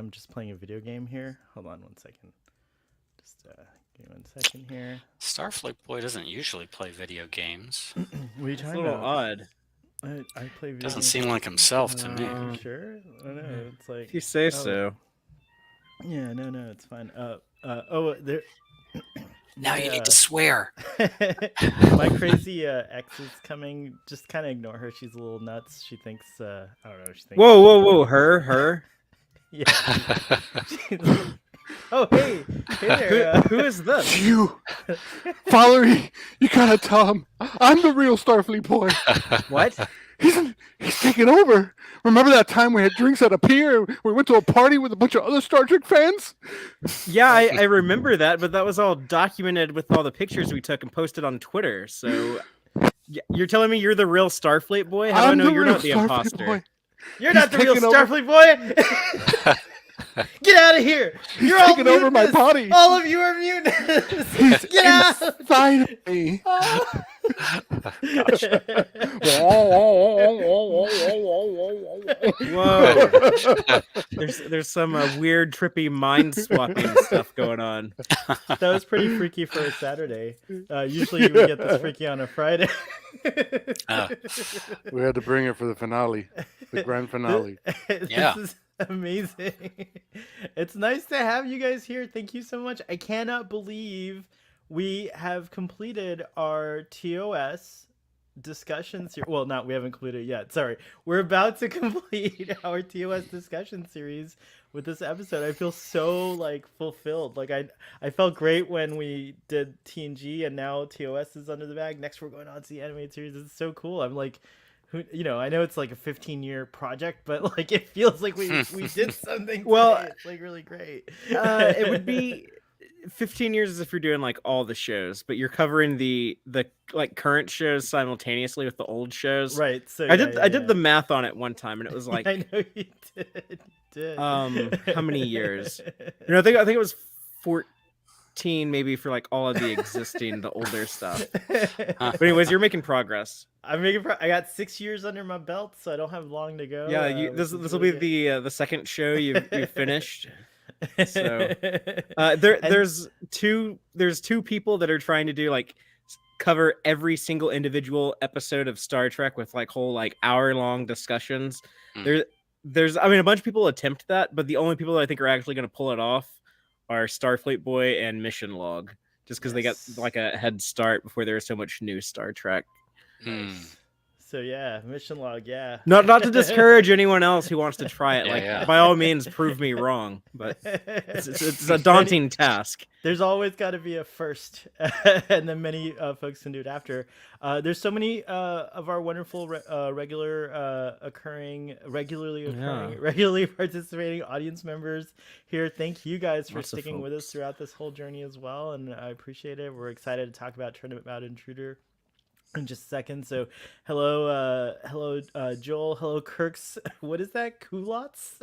I'm just playing a video game here. Hold on one second. Just give me 1 second here. Starfleet boy doesn't usually play video games. What are you It's a talking little about? odd. I play video Doesn't games. seem like himself to me. Sure? I don't know. It's like If you say so. Yeah, no, it's fine. There. Now you need to swear. My crazy ex is coming. Just kind of ignore her. She's a little nuts. She thinks I don't know. She thinks. Whoa! Her. Yeah. Oh, hey there. Who is this? You, Valerie, you gotta tell him I'm the real Starfleet boy. What? He's taking over. Remember that time we had drinks at a pier? We went to a party with a bunch of other Star Trek fans? Yeah, I remember that, but that was all documented with all the pictures we took and posted on Twitter. So you're telling me you're the real Starfleet boy? How do I know you're not the imposter? Boy. You're not the real Starfleet boy. Get out of here! You're all taking over my body. All of you are mutants. He's Get out! inside of me. Whoa! There's some weird, trippy mind swapping stuff going on. That was pretty freaky for a Saturday. Usually you would get this freaky on a Friday. We had to bring it for the finale, the grand finale. Yeah. This is amazing. It's nice to have you guys here. Thank you so much. I cannot believe we have completed our TOS discussion series. Well, we haven't completed it yet. Sorry. We're about to complete our TOS discussion series with this episode. I feel so fulfilled. I felt great when we did TNG and now TOS is under the bag. Next we're going on to the animated series. It's so cool. I'm like, I know it's like a 15-year project, but it feels like we did something. Well, today. It's really great. It would be 15 years if you're doing all the shows, but you're covering the current shows simultaneously with the old shows. Right. So I did the math on it one time, and it was like I know you did. How many years? I think it was 14, maybe for all of the existing, the older stuff. But anyways, you're making progress. I got 6 years under my belt, so I don't have long to go. Yeah, this will be the second show you've finished. So there's two people that are trying to do cover every single individual episode of Star Trek with whole hour-long discussions. There's a bunch of people attempt that, but the only people that I think are actually going to pull it off are Starfleet Boy and Mission Log, just because they got a head start before there was so much new Star Trek. So yeah, Mission Log, yeah. Not to discourage anyone else who wants to try it. Yeah. By all means, prove me wrong. But it's a daunting task. There's always got to be a first, and then many folks can do it after. There's so many of our wonderful regularly participating audience members here. Thank you guys for sticking with us throughout this whole journey as well, and I appreciate it. We're excited to talk about Turnabout Intruder in just a second. So hello Joel, hello Kirk's, what is that, culottes?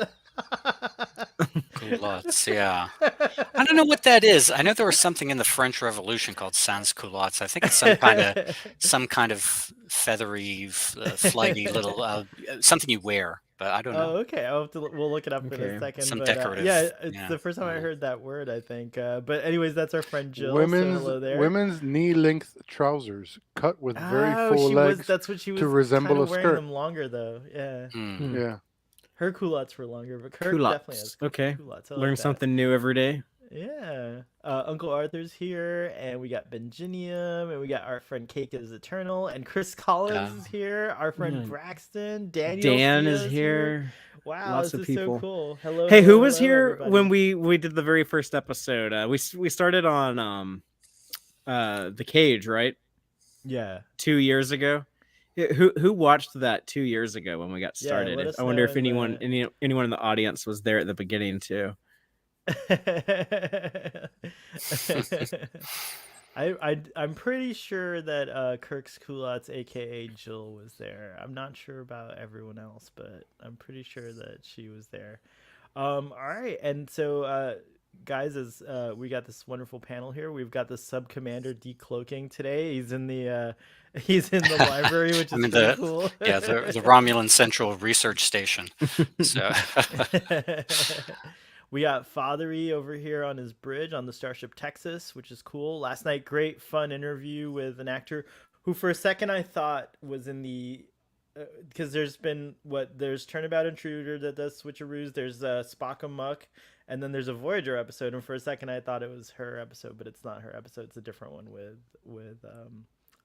Culottes, yeah. I don't know what that is. I know there was something in the French Revolution called sans culottes. I think it's some kind of feathery, flighty little something you wear, but I don't know. Oh, okay. We'll look it up in a second. Some but, decorative. It's the first time I heard that word, I think. But anyways, that's our friend Jill. Hello there. Women's knee-length trousers cut with very full legs. That's what she was to resemble a skirt. Wearing them longer though. Yeah. Yeah. Her culottes were longer, but Kirk definitely has culottes. Learn something new every day. Yeah. Uncle Arthur's here, and we got Benjinium, and we got our friend Cake is Eternal, and Chris Collins is here. Our friend Braxton, Dan is here. Wow, lots this of is people. So cool. Hello. Hey, who was here everybody. when we did the very first episode? We started on the Cage, right? Yeah. 2 years ago. Who watched that 2 years ago when we got started? Yeah, I wonder if anyone in the audience was there at the beginning too. I'm pretty sure that Kirk's culottes, aka Jill, was there. I'm not sure about everyone else, but I'm pretty sure that she was there. All right, and so guys, as we got this wonderful panel here, we've got the sub commander decloaking today. He's in the library, which is pretty cool. Yeah, the Romulan Central Research Station. So We got Fathery over here on his bridge on the Starship Texas, which is cool. Last night, great fun interview with an actor who, for a second, I thought was in the because there's Turnabout Intruder that does switcheroos. There's Spock and Muck, and then there's a Voyager episode. And for a second, I thought it was her episode, but it's not her episode. It's a different one with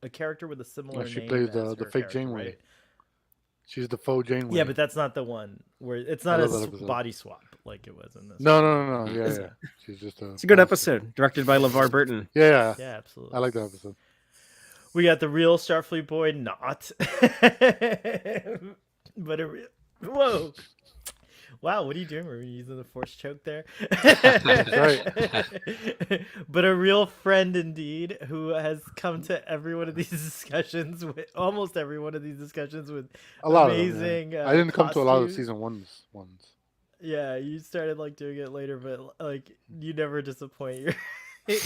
a character with a similar She name. plays as the her fake character, Janeway. right? She's the faux Janeway. Yeah, but that's not the one where it's not I a love that episode. body swap like it was in this. No. Yeah, It's- yeah. She's just It's a good episode, directed by LeVar Burton. Yeah. Yeah, absolutely. I like that episode. We got the real Starfleet boy, not, but a real. Whoa! Wow, what are you doing? Were you using the force choke there? right. But a real friend indeed, who has come to every one of these discussions with almost every one of these discussions with A lot amazing. of them. Yeah. I didn't come to a lot of costumes. season ones. Yeah, you started like doing it later, but like you never disappoint.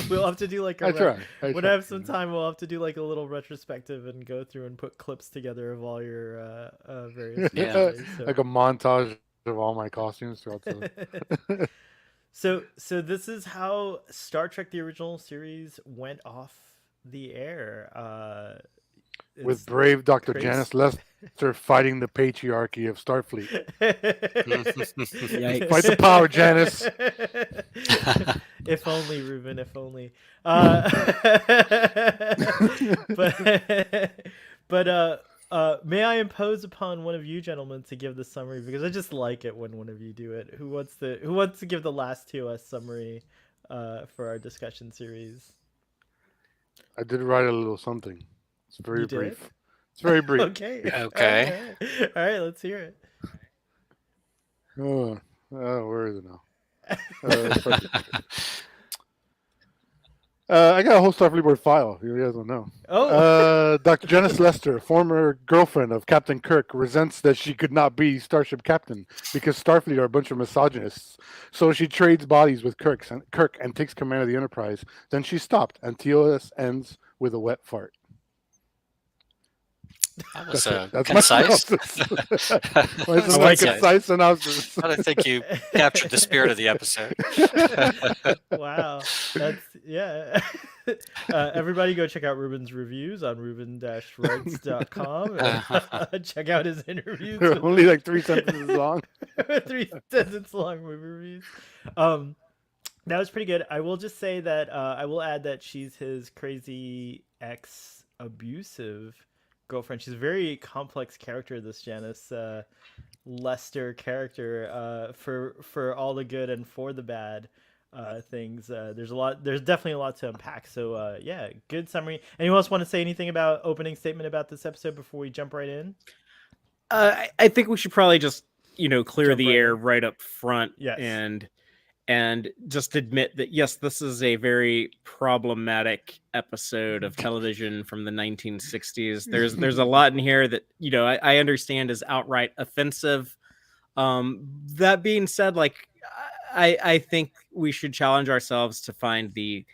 We'll have to do like a I try. when I have some time, we'll have to do like a little retrospective and go through and put clips together of all your various. Yeah. stories, so. Like a montage of all my costumes throughout the. So this is how Star Trek: The Original Series went off the air. With It's brave Dr. crazy. Janice Lester fighting the patriarchy of Starfleet. Yikes. Fight the power, Janice. If only, Ruben. If only. But may I impose upon one of you gentlemen to give the summary, because I just like it when one of you do it. Who wants to give the last TOS summary for our discussion series? I did write a little something. It's very You did? brief. It's very brief. Okay. Okay. All right. Let's hear it. Oh, where is it now? I got a whole Starfleet board file. You guys don't know. Oh. Dr. Janice Lester, former girlfriend of Captain Kirk, resents that she could not be Starship Captain because Starfleet are a bunch of misogynists. So she trades bodies with Kirk and takes command of the Enterprise. Then she stopped, and TOS ends with a wet fart. That was That's concise. my synopsis. My I like it. concise synopsis. I think you captured the spirit of the episode. Wow. That's yeah. Everybody go check out Ruben's reviews on ruben-writes.com and check out his interviews. They're with- only like 3 sentences long. 3 sentence long movie reviews. That was pretty good. I will just say that I will add that she's his crazy ex abusive girlfriend. She's a very complex character, this Janice Lester character, for all the good and for the bad things. There's definitely a lot to unpack. So yeah, good summary. Anyone else want to say anything about opening statement about this episode before we jump right in? I think we should probably just clear Jump the right air in. right up front. Yes. And just admit that yes, this is a very problematic episode of television from the 1960s. There's a lot in here that I understand is outright offensive. That being said, like I think we should challenge ourselves to find the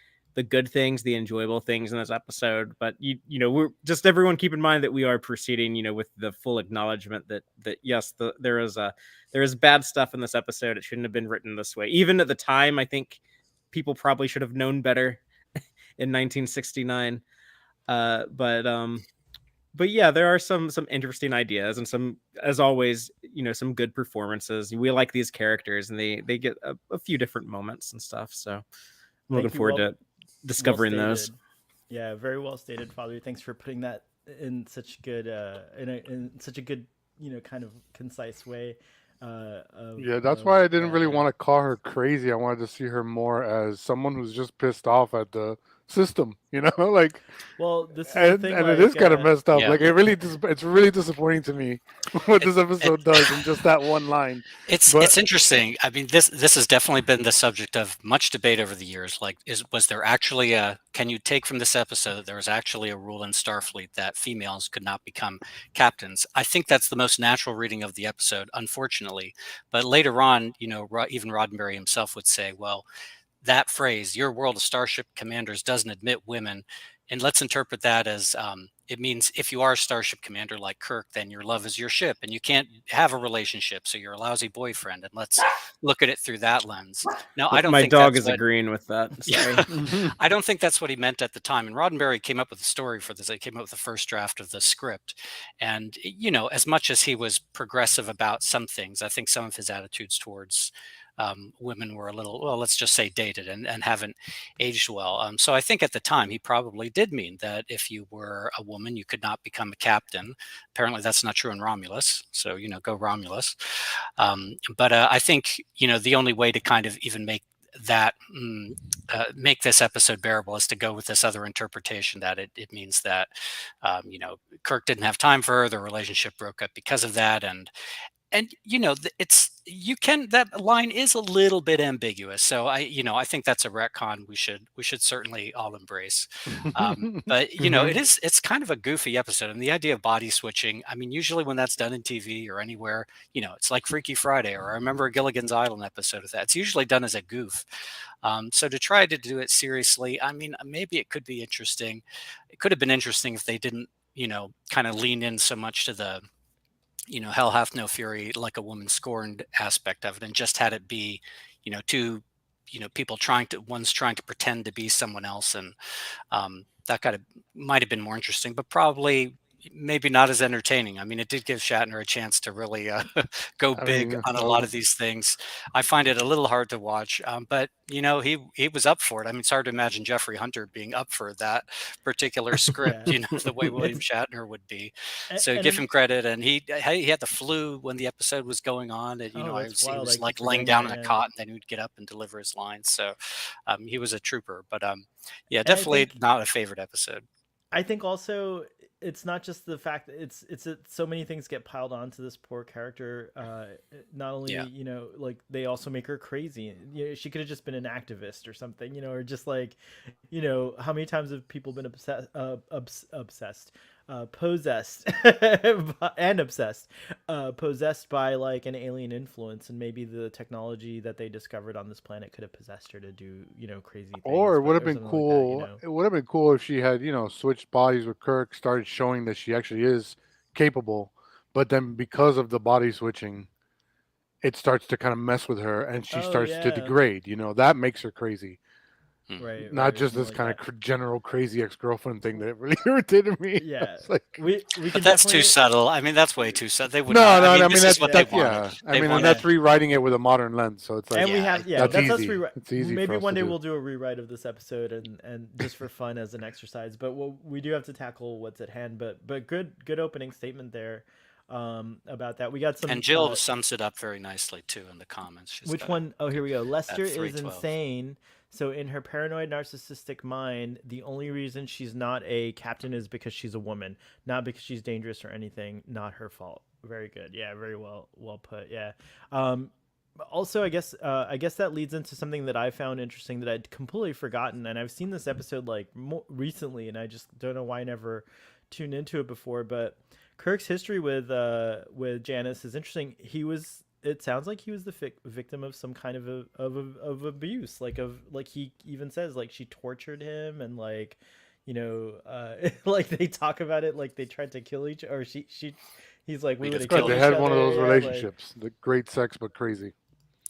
good things, the enjoyable things in this episode. But we're just everyone keep in mind that we are proceeding, with the full acknowledgement that yes, there is bad stuff in this episode. It shouldn't have been written this way. Even at the time, I think people probably should have known better in 1969. But yeah, there are some interesting ideas and some, as always, some good performances. We like these characters, and they get a few different moments and stuff. So I'm looking you. forward Well- to discovering Well those. stated. Yeah, very well stated, Father. Thanks for putting that in such good in such a good kind of concise way. Yeah, that's why I didn't really want to call her crazy. I wanted to see her more as someone who's just pissed off at the system, like. Well, this is And, the thing, and like, it is kind of messed up. Yeah. Like it's really disappointing to me what this episode does in just that one line. It's But- interesting. I mean, this has definitely been the subject of much debate over the years. Like, was there actually can you take from this episode that there was actually a rule in Starfleet that females could not become captains? I think that's the most natural reading of the episode, unfortunately. But later on, even Roddenberry himself would say, well, that phrase, "your world of starship commanders doesn't admit women," and let's interpret that as it means if you are a starship commander like Kirk, then your love is your ship, and you can't have a relationship, so you're a lousy boyfriend. And let's look at it through that lens. Now, I don't My think dog that's is what. agreeing with that. Sorry. Yeah, I don't think that's what he meant at the time. And Roddenberry came up with a story for this. He came up with the first draft of the script. And, as much as he was progressive about some things, I think some of his attitudes towards women were a little, well, let's just say dated and haven't aged well. So I think at the time he probably did mean that if you were a woman, you could not become a captain. Apparently that's not true in Romulus. So, go Romulus. But I think, the only way to kind of even make that make this episode bearable is to go with this other interpretation that it means that Kirk didn't have time for her, the relationship broke up because of that, and that line is a little bit ambiguous, so I think that's a retcon we should certainly all embrace. But it's kind of a goofy episode, and the idea of body switching, I mean, usually when that's done in TV or anywhere, it's like Freaky Friday, or I remember a Gilligan's Island episode of that. It's usually done as a goof. So to try to do it seriously, I mean, maybe it could be interesting. It could have been interesting if they didn't kind of lean in so much to the hell hath no fury like a woman scorned aspect of it, and just had it be two people one's trying to pretend to be someone else, and that might have been more interesting, but probably maybe not as entertaining. I mean, it did give Shatner a chance to really go big on a lot of these things. I find it a little hard to watch, but he was up for it. I mean, it's hard to imagine Jeffrey Hunter being up for that particular script, the way William Shatner would be. So give him credit. And he had the flu when the episode was going on, and he was like laying down in a cot, and then he would get up and deliver his lines. So he was a trooper. But yeah, definitely not a favorite episode. I think also it's not just the fact that it's so many things get piled onto this poor character. Not only like they also make her crazy. She could have just been an activist or something, or just like, how many times have people been possessed by like an alien influence, and maybe the technology that they discovered on this planet could have possessed her to do crazy things. Or it would have been cool. Like that, It would have been cool if she had switched bodies with Kirk, started showing that she actually is capable, but then because of the body switching, it starts to kind of mess with her, and she starts to degrade. That makes her crazy. Right, not just this like kind of general crazy ex-girlfriend thing that really irritated me. Yeah, like, but that's too subtle. I mean, that's way too subtle. They would I mean this is what they wanted. I mean, and that's rewriting it with a modern lens, so it's like, and we have that's easy. It's easy. Maybe one day we'll do a rewrite of this episode and just for fun as an exercise. But we do have to tackle what's at hand. But good opening statement there. About that, we got some, and Jill sums it up very nicely too in the comments. Which one? Oh, here we go. Lester is insane. So in her paranoid, narcissistic mind, the only reason she's not a captain is because she's a woman, not because she's dangerous or anything. Not her fault. Very good. Yeah, very well put. Yeah. Also, I guess that leads into something that I found interesting that I'd completely forgotten, and I've seen this episode like more recently, and I just don't know why I never tuned into it before. But Kirk's history with Janice is interesting. It sounds like he was the victim of some kind of abuse, like he even says like she tortured him, and like like they talk about it like they tried to kill each, or he's like we would have killed they each had other, one of those relationships, the great sex but crazy.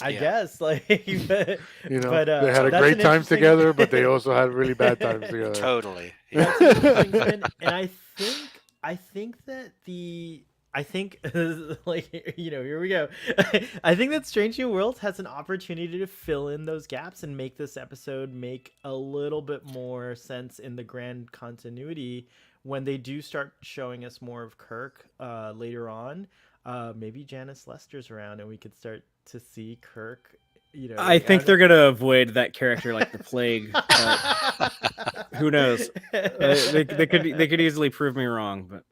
I guess like but, they had a great time together, but they also had really bad times together. Totally. Yeah. And I think like here we go. I think that Strange New Worlds has an opportunity to fill in those gaps and make this episode make a little bit more sense in the grand continuity when they do start showing us more of Kirk later on. Maybe Janice Lester's around and we could start to see Kirk. I think they're gonna avoid that character like the plague. Who knows? They could easily prove me wrong, but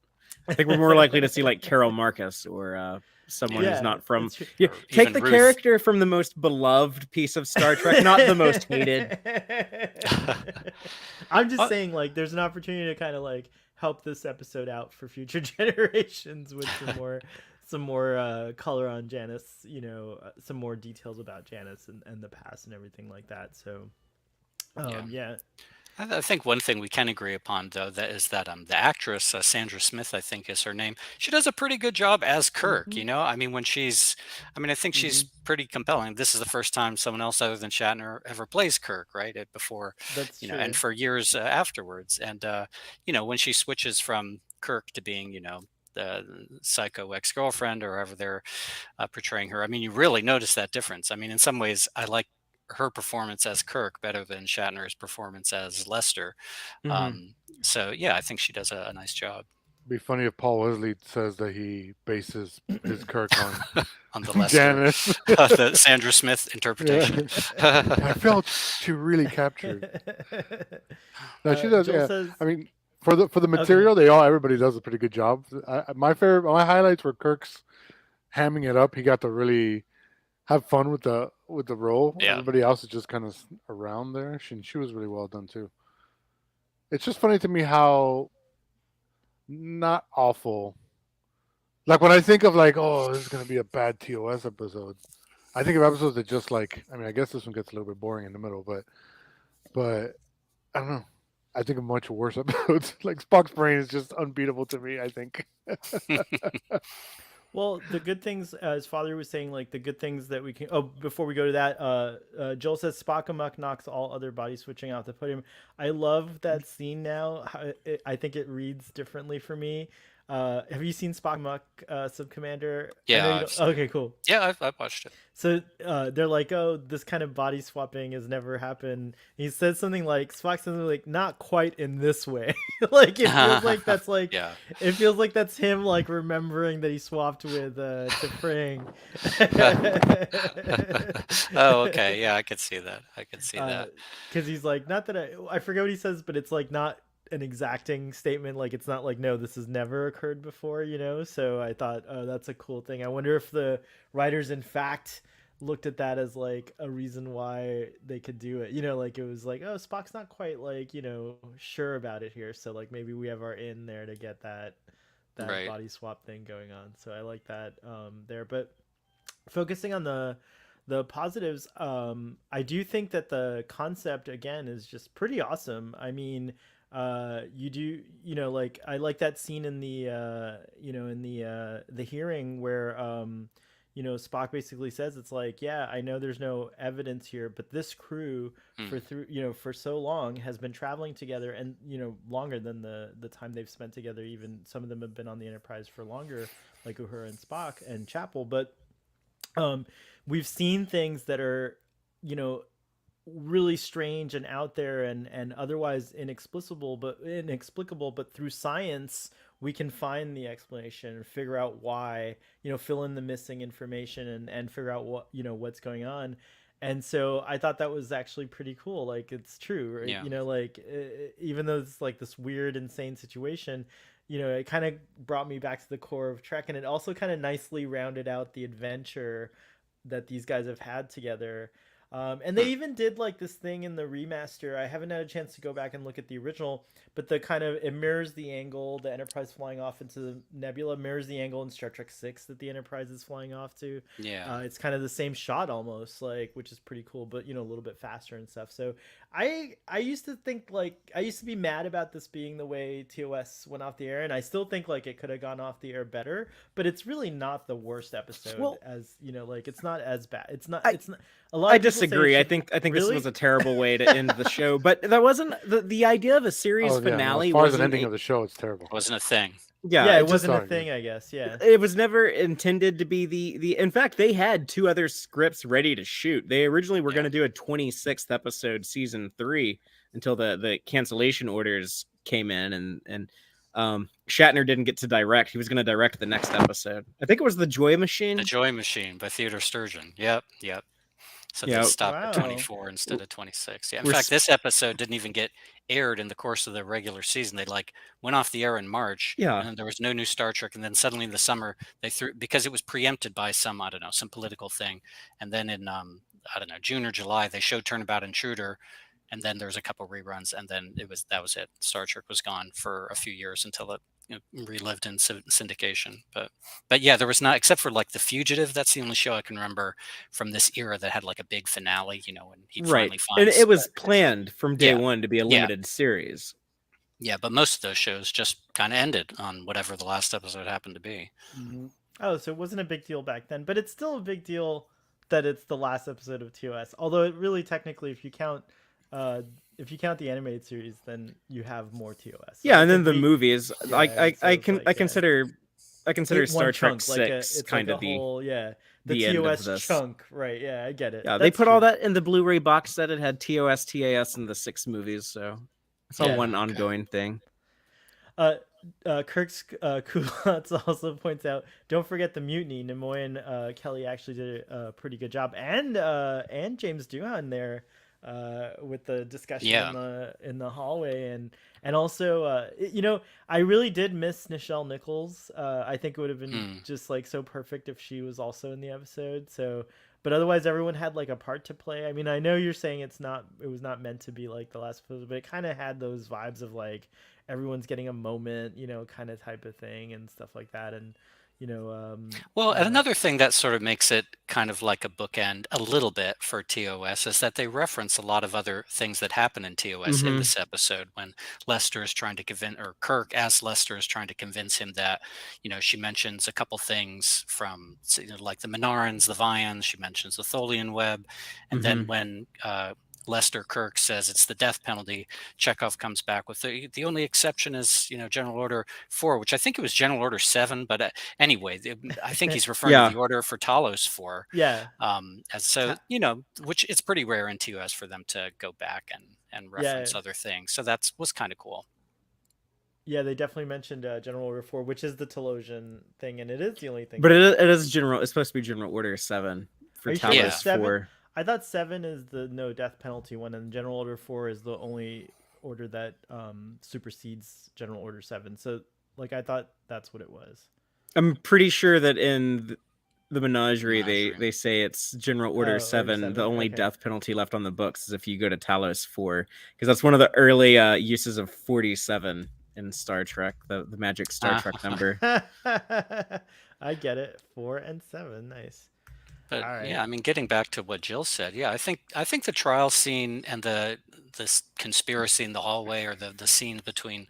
I think we're more likely to see like Carol Marcus or someone who's not from. Yeah, take the character from the most beloved piece of Star Trek, not the most hated. I'm just saying, like, there's an opportunity to kind of like help this episode out for future generations with some more color on Janice. Some more details about Janice and the past and everything like that. So, yeah. I think one thing we can agree upon, though, that is that the actress Sandra Smith, I think is her name. She does a pretty good job as Kirk. Hmm. I mean, I think she's Hmm. pretty compelling. This is the first time someone else other than Shatner ever plays Kirk, right? Before, That's and true. for years afterwards. And when she switches from Kirk to being, the psycho ex-girlfriend or however they're portraying her. I mean, you really notice that difference. I mean, in some ways, I like her performance as Kirk better than Shatner's performance as Lester. Hmm. So yeah, I think she does a nice job Be funny if Paul Wesley says that he bases his Kirk on on the Lester, Janice. the Sandra Smith Yeah, interpretation. I felt she really captured. No, she does. Joel Yeah, says, I mean, for the okay. material, everybody does a pretty good job. My highlights were Kirk's hamming it up. He got to really have fun with the role. Yeah, Everybody else is just kind of around there. She was really well done too. It's just funny to me how not awful. Like when I think of like, oh, this is gonna be a bad TOS episode. I think of episodes that just like, I mean, I guess this one gets a little bit boring in the middle, but I don't know. I think of much worse episodes. Like Spock's brain is just unbeatable to me. I think. Well, the good things, as Father was saying, like the good things that we can. Oh, before we go to that, Joel says Spock amok knocks all other body switching off the podium. I love that scene now. I think it reads differently for me. Have you seen Spock amok, Sub Commander? I know yeah, you I've don't. seen it. Okay, cool. Yeah, I've watched it. So they're like, oh, this kind of body swapping has never happened. He says something like, Spock says something like, not quite in this way. Like Yeah. it feels like that's him like remembering that he swapped with T'Pring. Oh, okay. Yeah, I could see that. I could see that. Because he's like, not that I forget what he says, but it's like not an exacting statement. Like it's not like, no, this has never occurred before, you know. So I thought, oh, that's a cool thing. I wonder if the writers, in fact, looked at that as like a reason why they could do it. You know, like it was like, oh, Spock's not quite like, sure about it here. So like maybe we have our in there to get that Right. body swap thing going on. So I like that there. But focusing on the positives, I do think that the concept again is just pretty awesome. I mean, you do, like I like that scene in the hearing where Spock basically says it's like, yeah, I know there's no evidence here, but this crew Mm. for so long has been traveling together, and longer than the time they've spent together. Even some of them have been on the Enterprise for longer, like Uhura and Spock and Chapel. But um, we've seen things that are, you know, really strange and out there and otherwise inexplicable, but through science we can find the explanation and figure out why, fill in the missing information and figure out what's going on. And so I thought that was actually pretty cool. Like it's true, right? Yeah. Like even though it's like this weird insane situation, it kind of brought me back to the core of Trek, and it also kind of nicely rounded out the adventure that these guys have had together. And they even did like this thing in the remaster. I haven't had a chance to go back and look at the original, but it mirrors the angle, the Enterprise flying off into the nebula mirrors the angle in Star Trek 6 that the Enterprise is flying off to. Yeah. It's kind of the same shot almost, like, which is pretty cool, but a little bit faster and stuff. So I used to think, like, I used to be mad about this being the way TOS went off the air, and I still think like it could have gone off the air better, but it's really not the worst episode. Well, As like it's not as bad. It's not. I, It's not. A lot I of people say it disagree. should, I think this really. was a terrible way to end the show. But that wasn't the idea of a series Oh yeah, no, as finale. far as an Wasn't ending of the show, it's terrible. Wasn't a thing. Yeah, it just wasn't a sorry, thing, I guess. Yeah. it was never intended to be the. In fact, they had two other scripts ready to shoot. They originally were Yeah. going to do a 26th episode, season 3, until the cancellation orders came in, and Shatner didn't get to direct. He was going to direct the next episode. I think it was the Joy Machine. The Joy Machine by Theodore Sturgeon. Yep. So Yeah. they stopped at Wow. 24 instead of 26. Yeah. In We're fact, s- this episode didn't even get aired in the course of the regular season. They like went off the air in March, Yeah. and there was no new Star Trek. And then suddenly in the summer they threw, because it was preempted by some, I don't know, some political thing. And then in I don't know, June or July they showed Turnabout Intruder, and then there's a couple reruns, and then that was it. Star Trek was gone for a few years until it relived in syndication. But yeah, there was not, except for like The Fugitive. That's the only show I can remember from this era that had like a big finale. When he finally And finds. it was planned from day Yeah. one to be a limited series. Yeah, but most of those shows just kind of ended on whatever the last episode happened to be. Mm-hmm. Oh, so it wasn't a big deal back then, but it's still a big deal that it's the last episode of TOS. Although it really technically, if you count the animated series, then you have more TOS. Yeah, and then the movies. Yeah, I so consider Star one Trek chunk, 6 it's kind like of a whole, the the end of TOS this. chunk, right? Yeah, I get it. Yeah, they put all that in the Blu-ray box set. It had TOS, TAS, and the 6 movies, so it's all one ongoing thing. Kirk's Culottes also points out, don't forget the mutiny. Nimoy and Kelly actually did a pretty good job, and James Doohan there with the discussion in the hallway, and also I really did miss Nichelle Nichols. I think it would have been just like so perfect if she was also in the episode. So, but otherwise everyone had like a part to play. I mean, I know you're saying it was not meant to be like the last episode, but it kind of had those vibes of like everyone's getting a moment, kind of type of thing and stuff like that. And well, and another thing that sort of makes it kind of like a bookend a little bit for TOS is that they reference a lot of other things that happen in TOS in this episode, when Lester is trying to convince, or Kirk as Lester is trying to convince him that, she mentions a couple things from like the Minarans, the Vians, she mentions the Tholian web, and then when Lester Kirk says it's the death penalty, Chekhov comes back with the only exception is General Order 4, which I think it was General Order 7, but anyway, I think he's referring to the order for Talos 4. Which it's pretty rare in TOS for them to go back and reference other things, so that was kind of cool. Yeah, they definitely mentioned General Order 4, which is the Telosian thing, and it is the only thing. But it is general. It's supposed to be General Order 7 for Talos 4. I thought 7 is the no death penalty one, and General Order 4 is the only order that supersedes General Order 7. So, like, I thought that's what it was. I'm pretty sure that in the Menagerie, they say it's General Order 7. The only death penalty left on the books is if you go to Talos 4, because that's one of the early uses of 47 in Star Trek, the magic Star Trek number. I get it. 4 and 7, nice. But yeah, I mean, getting back to what Jill said, yeah, I think the trial scene and this conspiracy in the hallway, or the scenes between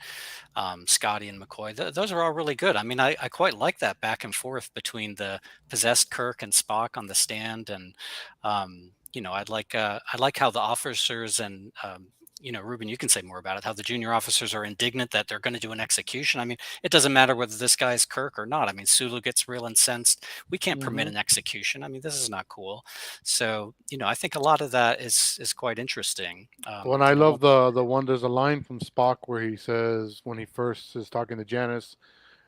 Scotty and McCoy, those are all really good. I mean, I quite like that back and forth between the possessed Kirk and Spock on the stand, and I like how the officers and Ruben, you can say more about it, how the junior officers are indignant that they're going to do an execution. I mean, it doesn't matter whether this guy's Kirk or not. I mean, Sulu gets real incensed. We can't permit an execution. I mean, this is not cool. So, I think a lot of that is quite interesting. Well, I love there's a line from Spock where he says, when he first is talking to Janice,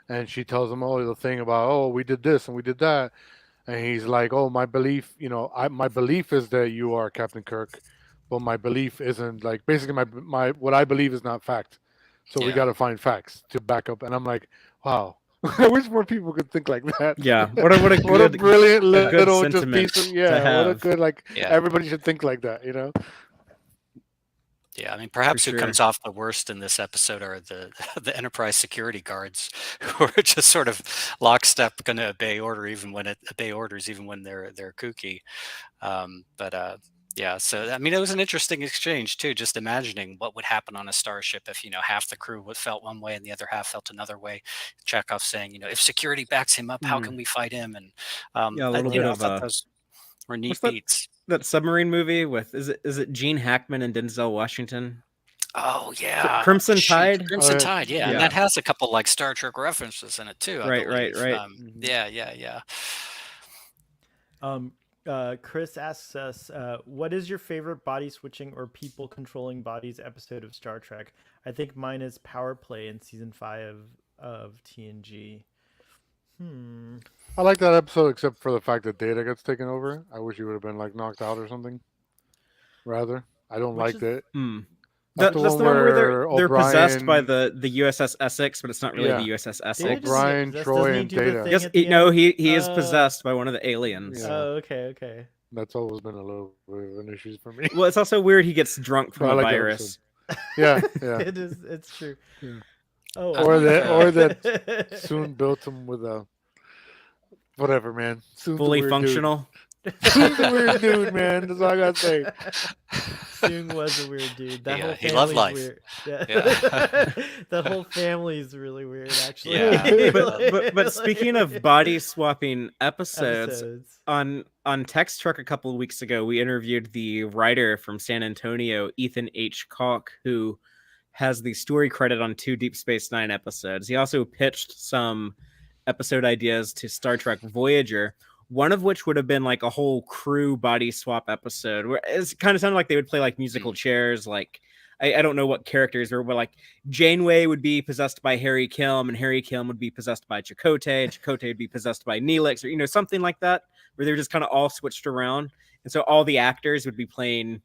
and she tells him, the thing about, we did this and we did that. And he's like, my belief, my belief is that you are Captain Kirk. Well, my belief isn't, like, basically my what I believe is not fact. So we got to find facts to back up. And I'm like, wow, I wish more people could think like that. Yeah, what a brilliant little just piece of, what a good, everybody should think like that, Yeah, I mean, perhaps who comes off the worst in this episode are the Enterprise security guards, who are just sort of lockstep going to obey orders even when they're kooky. Yeah, so I mean, it was an interesting exchange too. Just imagining what would happen on a starship if half the crew felt one way and the other half felt another way. Chekhov saying, if security backs him up, how can we fight him? And a little bit I thought those were neat beats. That submarine movie with is it Gene Hackman and Denzel Washington? Oh yeah, Crimson Tide. Crimson Tide, yeah, and that has a couple like Star Trek references in it too. Right. Yeah. Chris asks us, what is your favorite body switching or people controlling bodies episode of Star Trek? I think mine is Power Play in season 5 of TNG. I like that episode, except for the fact that Data gets taken over. I wish he would have been like knocked out or something. Rather, I don't like it. That's the one where they're possessed by the USS Essex, but it's not really the USS Essex. O'Brien, Troy, and Data. Yes, he is possessed by one of the aliens. Oh, okay. That's always been a little bit of an issue for me. Well, it's also weird he gets drunk from I a like that virus. Yeah, yeah. It is. It's true. Yeah. Oh, I Or like, that Soon built him with a whatever, man. Soon's a Fully weird functional. dude. Soon's a weird dude, man. That's all I gotta say. Soong was a weird dude. That whole he loved family's life. weird. Yeah. Yeah. That whole family's really weird, actually. Yeah. But speaking of body swapping episodes, episodes. on Text Truck a couple of weeks ago, we interviewed the writer from San Antonio, Ethan H. Kalk, who has the story credit on 2 Deep Space Nine episodes. He also pitched some episode ideas to Star Trek Voyager, one of which would have been like a whole crew body swap episode, where it kind of sounded like they would play like musical chairs. Like I don't know what characters were, but like Janeway would be possessed by Harry Kilm, and Harry Kilm would be possessed by Chakotay, and Chakotay would be possessed by Neelix, or something like that, where they're just kind of all switched around, and so all the actors would be playing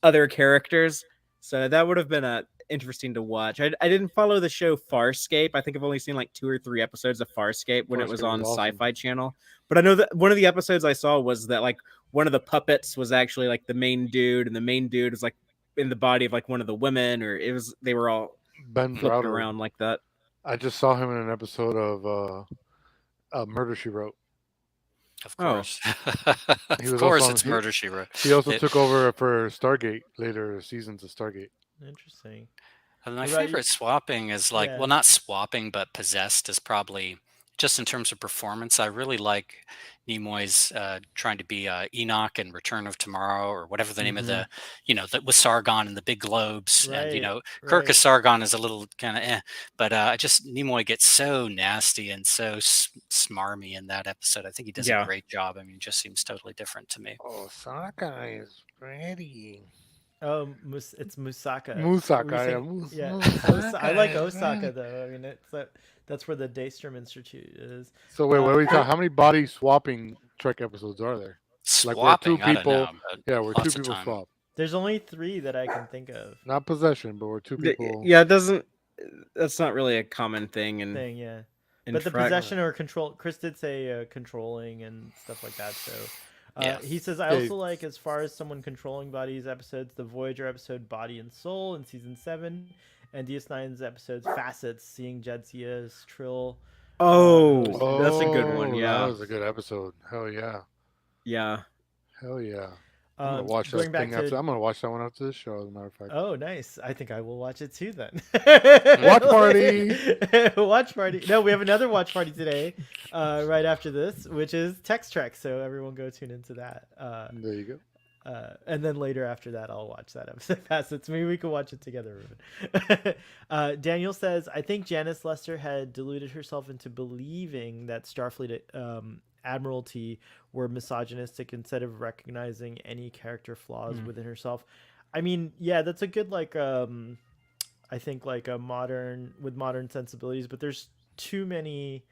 other characters. So that would have been interesting to watch. I didn't follow the show Farscape. I think I've only seen like 2 or 3 episodes of Farscape when it was Farscape on was awesome. Sci-Fi Channel. But I know that one of the episodes I saw was that like one of the puppets was actually like the main dude, and the main dude was like in the body of like one of the women, or they were all Ben flipped Browder. around like that. I just saw him in an episode of Murder She Wrote. Of course. He Of was course, also on- it's Murder, She Wrote. He also It- took over for Stargate later seasons of Stargate. Interesting. And my What about you? favorite swapping is like, Yeah. well, not swapping, but possessed is probably just in terms of performance. I really like Nimoy's trying to be Enoch in Return of Tomorrow, or whatever the name of the, that with Sargon and the big globes. And, Kirk as Sargon is a little kind of but just Nimoy gets so nasty and so smarmy in that episode. I think he does Yeah. a great job. I mean, it just seems totally different to me. Osaka is pretty. Oh, it's Musaka. Musaka, Were you yeah. saying- yeah. Musaka I like is Osaka right. though. I mean, that's where the Daystrom Institute is. So wait, what are we talking? How many body swapping Trek episodes are there? Like where two Swapping, I don't people- know, but Yeah, where lots two of people time. swap. There's only 3 that I can think of. Not possession, but where two people. Yeah, it doesn't. That's not really a common thing. Thing, yeah. in But the Trek. possession or control, Chris did say controlling and stuff like that. So Yeah. he says, I also like, as far as someone controlling bodies episodes, the Voyager episode Body and Soul in season 7, and DS9's episodes Facets, seeing Jadzia, Trill. Oh, that's a good one. Oh, Yeah, that was a good episode. Hell yeah, yeah. hell yeah. I'm gonna watch going that back thing after. to- I'm gonna watch that one after this show. As a matter of fact. Oh, nice. I think I will watch it too then. Watch party. Watch party. No, we have another watch party today, right after this, which is Text Trek. So everyone go tune into that. There you go. And then later after that, I'll watch that episode. Facets. Maybe we can watch it together, Ruben. Daniel says, I think Janice Lester had deluded herself into believing that Starfleet Admiralty were misogynistic instead of recognizing any character flaws within herself. I mean, yeah, that's a good, like, I think, like, a modern sensibilities, but there's too many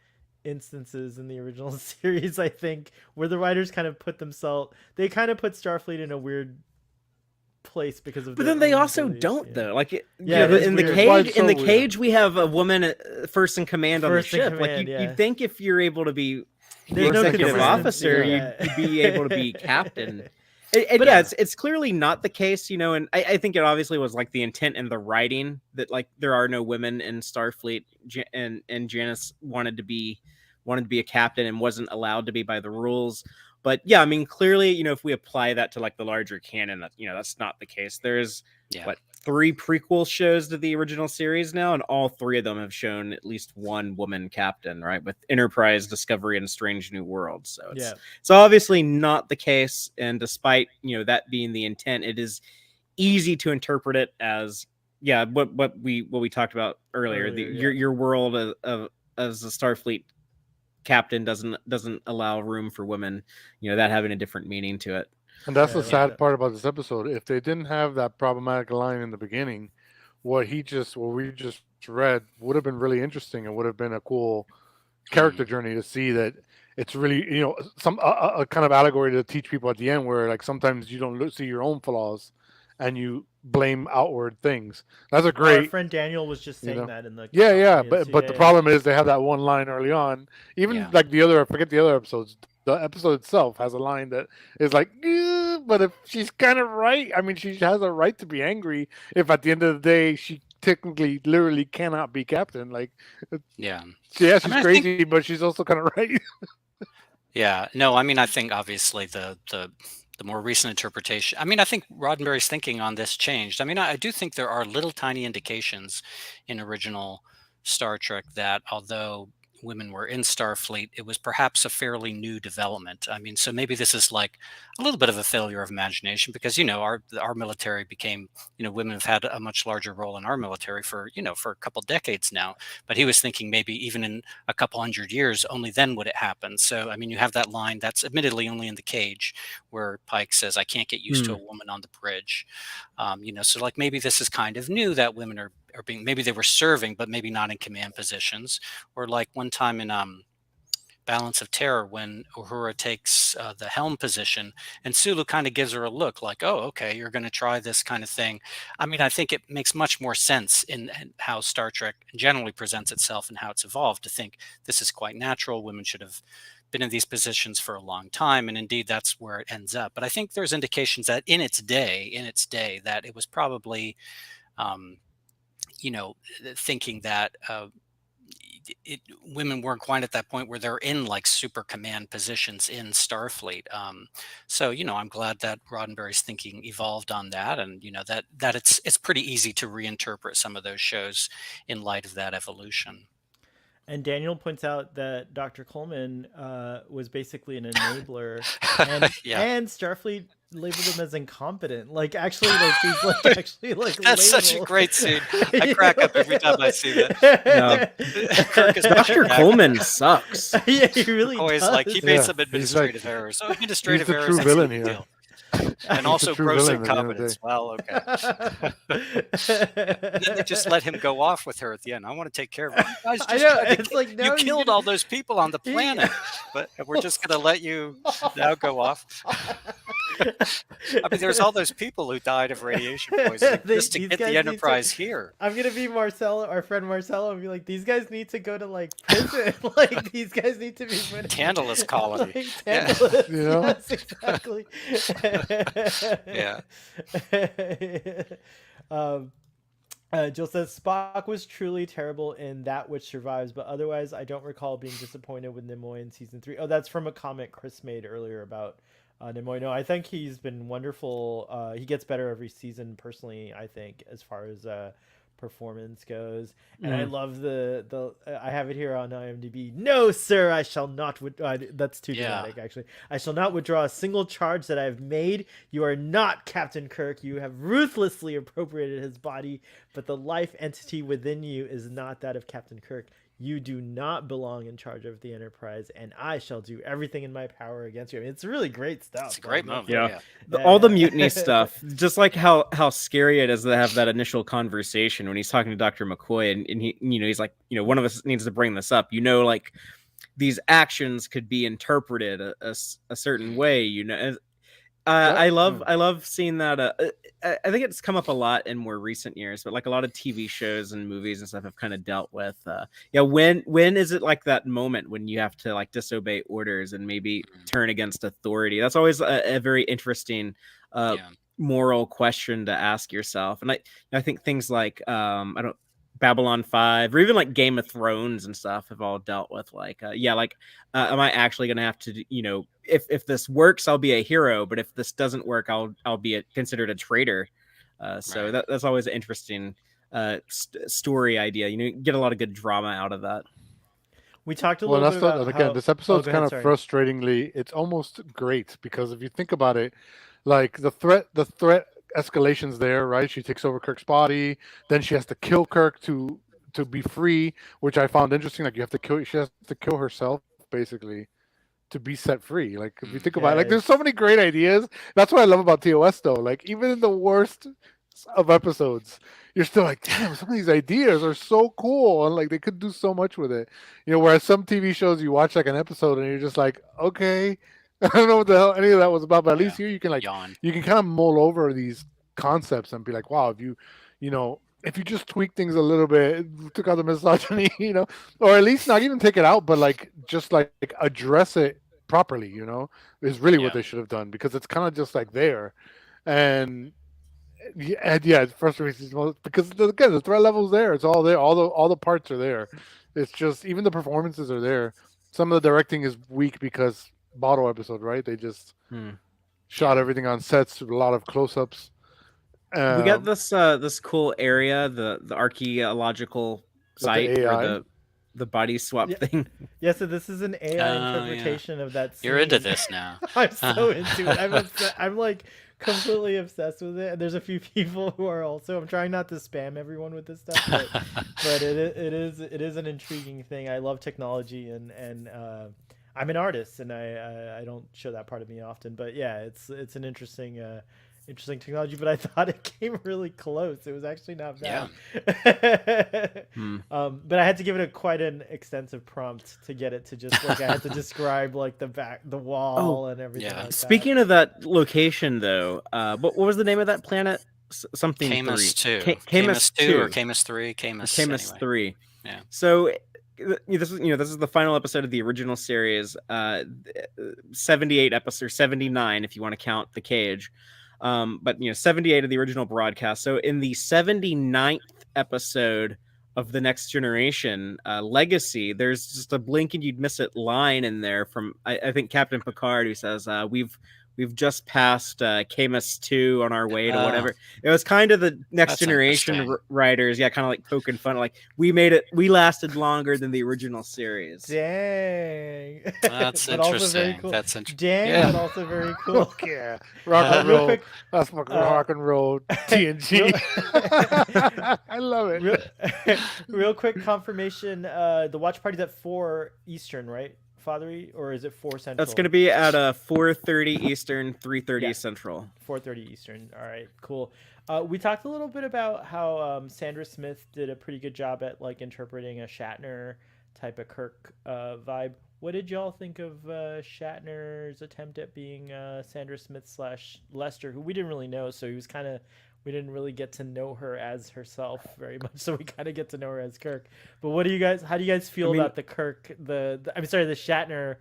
instances in the original series, I think, where the writers kind of put Starfleet in a weird place because of But their then they own also beliefs, don't yeah. though. Like, Yeah, it is in the weird. Why cage, it's in so the weird. cage, we have a woman first in command on the First in ship. command, yeah. You'd think if you're able to be There's no executive consistency, officer, yeah. you'd be able to be captain. And But, yeah, it's clearly not the case, and I think it obviously was like the intent in the writing that like there are no women in Starfleet, and Janice wanted to be a captain and wasn't allowed to be by the rules. But yeah, I mean, clearly, if we apply that to like the larger canon, that's not the case. There's Yeah. 3 prequel shows to the original series now, and all 3 of them have shown at least one woman captain, right? With Enterprise, Discovery, and Strange New Worlds. So it's obviously not the case. And despite that being the intent, it is easy to interpret it as what we talked about earlier. Your world of as a Starfleet captain doesn't allow room for women. That having a different meaning to it. And that's the Yeah. sad part about this episode. If they didn't have that problematic line in the beginning, what we just read would have been really interesting and would have been a cool character journey to see that it's really, some a kind of allegory to teach people at the end where like sometimes you don't see your own flaws and you blame outward things. That's a Our great. friend Daniel was just saying know. that in the Yeah, too, but the problem is they have that one line early on. Even Yeah. like the other, I forget the other episodes, the episode itself has a line that is like, but if she's kind of right, I mean, she has a right to be angry if at the end of the day she technically, literally cannot be captain. Like, Yeah. yeah, I she's mean, I crazy, think, but she's also kind of right. yeah, no, I mean, I think obviously the more recent interpretation. I mean, I think Roddenberry's thinking on this changed. I mean, I do think there are little tiny indications in original Star Trek that although women were in Starfleet, it was perhaps a fairly new development. I mean, so maybe this is like a little bit of a failure of imagination because our military became, women have had a much larger role in our military for for a couple decades now. But he was thinking maybe even in a couple hundred years, only then would it happen. So I mean, you have that line that's admittedly only in the cage where Pike says, "I can't get used to a woman on the bridge." So like maybe this is kind of new that women are being, maybe they were serving, but maybe not in command positions, or like one time in Balance of Terror when Uhura takes the helm position and Sulu kind of gives her a look like, oh, okay, you're going to try this kind of thing. I mean, I think it makes much more sense in how Star Trek generally presents itself and how it's evolved to think this is quite natural. Women should have been in these positions for a long time. And indeed, that's where it ends up. But I think there's indications that in its day, that it was probably, um, thinking that women weren't quite at that point where they're in like super command positions in Starfleet. So I'm glad that Roddenberry's thinking evolved on that, and that it's pretty easy to reinterpret some of those shows in light of that evolution. And Daniel points out that Dr. Coleman was basically an enabler, and Yeah. and Starfleet labeled him as incompetent. Like actually, like he's like actually like That's such a labeled. great scene. I crack up every time I see that. Kirk is Dr. Coleman sucks. Yeah, he really always does. like he made Yeah, some he's administrative errors. So administrative he's the errors, true that's no villain big here. deal. And He's also the true gross villain at the end of the incompetence. Well, okay. And then they just let him go off with her at the end. I want to take care of her. You guys I just know, tried to it's like, no, you you killed didn't- all those people on the planet, but we're just going to let you now go off. I mean, there's all those people who died of radiation poisoning just to These get guys the need Enterprise here. I'm gonna be Marcelo, our friend Marcelo, and be like, these guys need to go to like prison. Like these guys need to be put in, Tantalus colony. Like, Yeah. Tantalus. You know? Yes, exactly. Yeah. Jill says Spock was truly terrible in That Which Survives, but otherwise I don't recall being disappointed with Nimoy in season 3. Oh, that's from a comment Chris made earlier about Nimoy. No, I think he's been wonderful. He gets better every season, personally, I think, as far as performance goes. And I love the I have it here on IMDb. No, sir, I shall not. That's too dramatic, actually. I shall not withdraw a single charge that I have made. You are not Captain Kirk. You have ruthlessly appropriated his body, but the life entity within you is not that of Captain Kirk. You do not belong in charge of the Enterprise, and I shall do everything in my power against you. I mean, it's really great stuff. It's a great Like, moment. Yeah. Yeah, All the yeah. mutiny stuff, just like how scary it is to have that initial conversation when he's talking to Dr. McCoy, and he, he's like, one of us needs to bring this up. Like these actions could be interpreted a certain way. I love seeing that. I think it's come up a lot in more recent years, but like a lot of TV shows and movies and stuff have kind of dealt with. When is it like that moment when you have to like disobey orders and maybe turn against authority? That's always a very interesting moral question to ask yourself. And I think things like Babylon 5 or even like Game of Thrones and stuff have all dealt with like am I actually gonna have to if this works I'll be a hero, but if this doesn't work I'll be considered a traitor. So Right. that's always an interesting story idea. You get a lot of good drama out of that. We talked a Well, little that's bit about again. how... This episode's go ahead, kind of sorry. frustratingly. It's almost great because if you think about it, like the threat escalation's there, right? She takes over Kirk's body, then she has to kill Kirk to be free, which I found interesting. Like she has to kill herself basically to be set free. Like if you think about it, like there's so many great ideas. That's what I love about TOS though. Like even in the worst of episodes, you're still like, damn, some of these ideas are so cool, and like they could do so much with it. Whereas some TV shows you watch like an episode and you're just like, okay, I don't know what the hell any of that was about, but at least here you can like Yawn. you can kind of mull over these concepts and be like, wow, if you just tweak things a little bit, took out the misogyny, or at least not even take it out, but like just like address it properly. You know, is really what Yeah. they should have done, because it's kind of just like there, and yeah, it frustrates me because again the threat level's there. It's all there. All the parts are there. It's just even the performances are there. Some of the directing is weak because bottle episode, right? They just shot Yeah. everything on sets with a lot of close-ups. We got this cool area, the archaeological With the site where AI. the body swap Yeah. thing. Yeah, so this is an AI Oh, yeah. interpretation of that scene. You're into this now. I'm so into it. I'm like completely obsessed with it. And there's a few people who are also. I'm trying not to spam everyone with this stuff, but it is an intriguing thing. I love technology, and I'm an artist, and I don't show that part of me often. But yeah, it's an interesting technology, but I thought it came really close. It was actually not bad. But I had to give it quite an extensive prompt to get it to just like I had to describe like the wall and everything. yeah. Like Speaking of that location, though, what was the name of that planet? Something Camus 2. 3. Camus 2 or Camus 3. Camus anyway. 3. Yeah. So this is the final episode of the original series. 78 episodes, 79 if you want to count the cage. But 78 of the original broadcast. So in the 79th episode of The Next Generation, Legacy, there's just a blink and you'd miss it line in there from I think Captain Picard, who says we've just passed Camus 2 on our way to whatever. It was kind of the Next Generation writers, kind of like poking fun, like we lasted longer than the original series. Dang, That's but also interesting. very cool. That's interesting. Dang, but also very cool. Yeah, rock and Real roll. quick, That's fucking rock and roll TNG. I love it. Real quick confirmation. The watch party's at 4 Eastern, right? Fathery, or is it 4 Central? That's going to be at 4:30 Eastern, 3:30 Central. 4:30 Eastern. All right, cool. We talked a little bit about how Sandra Smith did a pretty good job at like interpreting a Shatner type of Kirk vibe. What did y'all think of Shatner's attempt at being Sandra Smith / Lester, who we didn't really know, so he was kind of. We didn't really get to know her as herself very much, so we kind of get to know her as Kirk. But what do you guys? How do you guys feel about the Kirk? The Shatner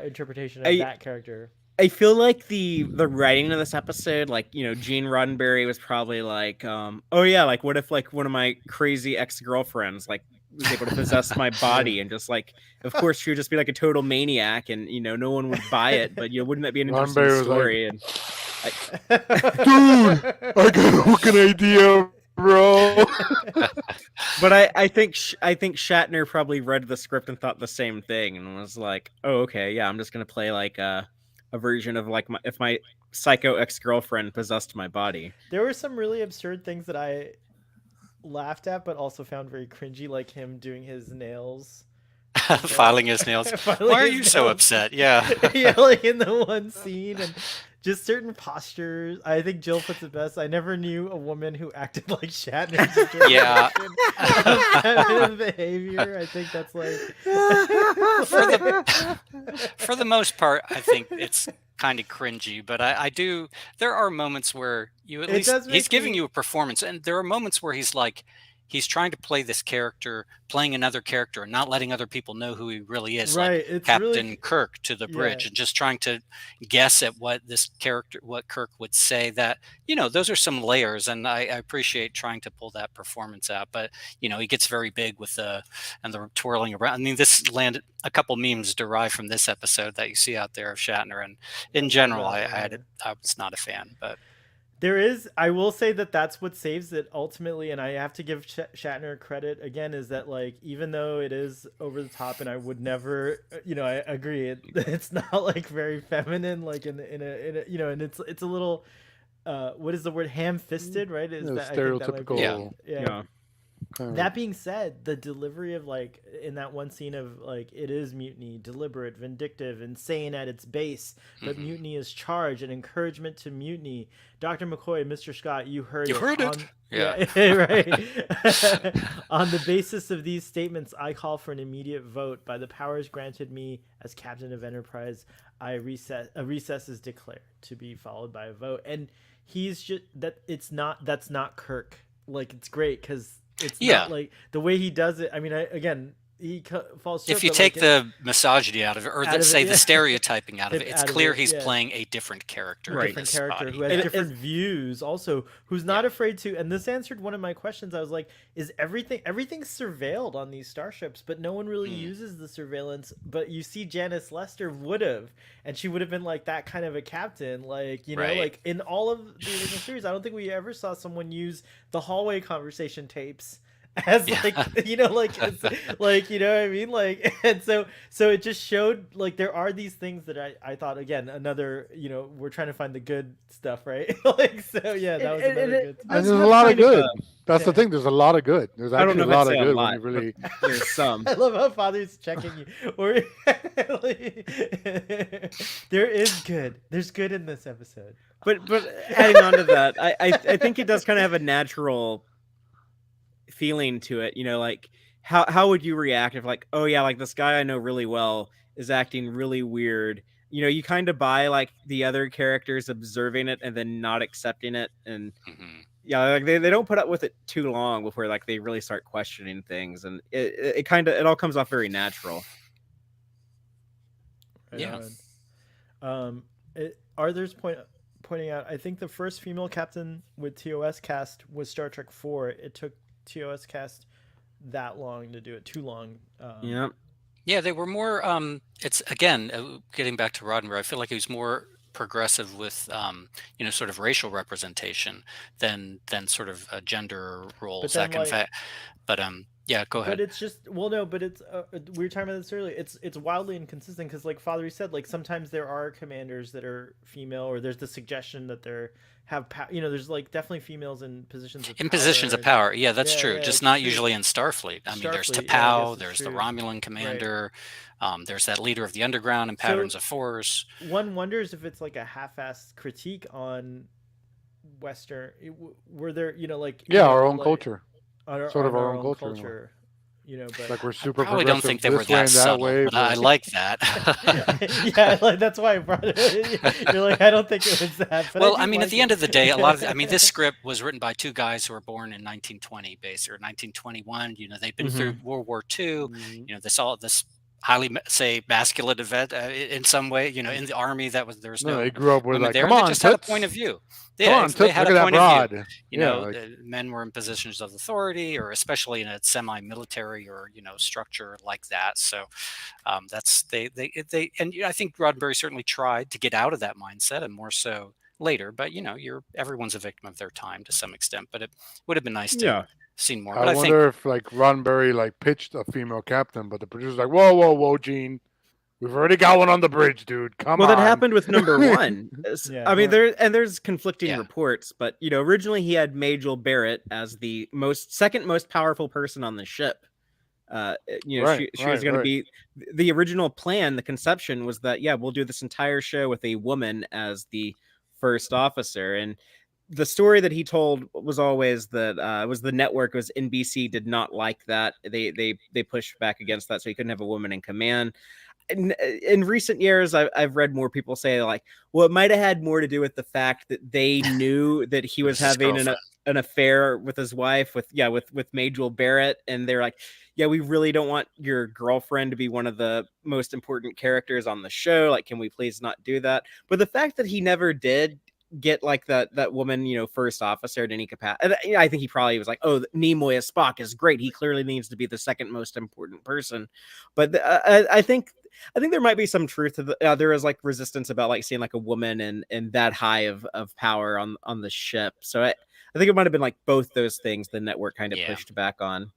interpretation of that character? I feel like the writing of this episode, like Gene Roddenberry was probably like, oh yeah, like what if like one of my crazy ex-girlfriends like was able to possess my body and just like, of course she would just be like a total maniac and no one would buy it, but wouldn't that be an interesting story? Like, dude, I got a fucking idea, bro. But I think Shatner probably read the script and thought the same thing and was like, oh okay, yeah, I'm just gonna play like a version of like if my psycho ex-girlfriend possessed my body. There were some really absurd things that I laughed at, but also found very cringy, like him doing his nails. Filing his nails. Why are you so upset? Yeah. Yeah, like in the one scene and just certain postures. I think Jill puts it best. I never knew a woman who acted like Shatner. Yeah. Behavior. I think that's like for the most part, I think it's kind of cringy, but I do. There are moments where you at least he's giving you a performance, and there are moments where he's like. He's trying to play this character, playing another character, and not letting other people know who he really is. Right, like it's Captain really... Kirk to the bridge, and just trying to guess at what this character, what Kirk would say. That those are some layers, and I appreciate trying to pull that performance out. But he gets very big with the twirling around. I mean, this landed a couple memes derived from this episode that you see out there of Shatner, and in general, I was not a fan, but. There is, I will say that that's what saves it ultimately, and I have to give Shatner credit again, is that like even though it is over the top, and I would never, I agree, it's not like very feminine, like in a and it's a little, what is the word, ham-fisted, right? Is that stereotypical? Yeah. That being said, the delivery of like in that one scene of like it is mutiny, deliberate, vindictive, insane at its base, but mutiny is charge and encouragement to mutiny. Dr. McCoy, Mr. Scott, you heard it. Yeah, right. On the basis of these statements, I call for an immediate vote. By the powers granted me as captain of Enterprise, a recess is declared to be followed by a vote. And he's just that's not Kirk. Like it's great because. It's not like the way he does it. I mean, again, falls short. If you but take like the misogyny out of it, or out of it, say the yeah. stereotyping out of it, it's out of clear it, he's yeah. playing a different character. Right. in different this character body. who has And different views also, who's not Yeah. afraid to, and this answered one of my questions. I was like, is everything's surveilled on these starships, but no one really uses the surveillance. But you see Janice Lester would have, and she would have been like that kind of a captain, like, you know, Right. like in all of the original series I don't think we ever saw someone use the hallway conversation tapes as Yeah. like, you know, like it's like, you know what I mean, like, and so it just showed like there are these things that I thought, again, another, you know, we're trying to find the good stuff, right? Like, so yeah, that was another good And Does there's a have lot of kind of good. a- That's the Yeah. thing. There's a lot of good. There's I don't actually know a if I'd lot of say a good lot, when you really. but there's some. I love how Father's checking you. Or there is good. There's good in this episode. But adding on to that, I think it does kind of have a natural feeling to it. You know, like how would you react if like, oh yeah, like this guy I know really well is acting really weird. You know, you kind of buy like the other characters observing it and then not accepting it, and Mhm. yeah, like they don't put up with it too long before like they really start questioning things, and it kind of it all comes off very natural. Right Yeah. on. Arthur's pointing out, I think the first female captain with TOS cast was Star Trek 4. It took TOS cast that long to do it, too long. Yeah. Yeah, they were more. It's again getting back to Roddenberry. I feel like he was more progressive with, you know, sort of racial representation than sort of gender roles, then, that kind of like- fact. But yeah, go But ahead. it's just, well, no, but it's we were talking about this earlier. It's wildly inconsistent because, like Father said, like sometimes there are commanders that are female, or there's the suggestion that they're you know, there's like definitely females in positions of In positions of power, yeah, that's Yeah, true. yeah, Just it's not true. usually in Starfleet. I mean, there's Starfleet, yeah, I guess T'Pau, it's there's the true. Romulan commander, there's that leader of the Underground in So- Patterns of Force. One wonders if it's like a half-assed critique on Western. Were there, you know, like Yeah, you know, our own like, culture. on Sort of on our own culture in a way. You know, but Like we're super Probably don't progressive think they were this way that and that subtle, way. but I like that. yeah, like that's why I brought it. You're like, I don't think it was that. But Well, do I mean, like at the it. end of the day, a lot of, I mean, this script was written by two guys who were born in 1920, basically, or 1921. You know, they've been through World War II. Mhm. You know, this all this highly, say, masculine event in some way. You know, in the army, there's No, no they grew up with women like, there. come They on, just had a toots. point of view. Come Yeah, on, they toots. had Look a at that point of view. broad. You Yeah, know, like, men were in positions of authority, or especially in a semi-military or, you know, structure like that. So that's they and I think Roddenberry certainly tried to get out of that mindset, and more so later. But you know, everyone's a victim of their time to some extent. But it would have been nice to Yeah. seen more. I But I think wonder if like Roddenberry like pitched a female captain, but the producer's like, whoa, whoa, whoa, Gene, we've already got one on the bridge, dude. Come Well, on. that happened with number one. Yeah. I mean, there's conflicting Yeah. reports, but you know, originally he had Majel Barrett as the second most powerful person on the ship. You know, Right, she was right, going right. to be the original plan. The conception was that we'll do this entire show with a woman as the first officer, and the story that he told was always that was the network was NBC did not like that. They pushed back against that, so he couldn't have a woman in command. In recent years, I've read more people say like, well, it might have had more to do with the fact that they knew that he was his having girlfriend. an affair with his wife with Majel Barrett, and they're like, yeah, we really don't want your girlfriend to be one of the most important characters on the show. Like, can we please not do that? But the fact that he never did get like that woman, you know, first officer at any capacity, I think he probably was like, oh, Nimoy as Spock is great. He clearly needs to be the second most important person. But I think there might be some truth to there is like resistance about like seeing like a woman and that high of power on the ship. So I think it might have been like both those things the network kind of Yeah. pushed back on.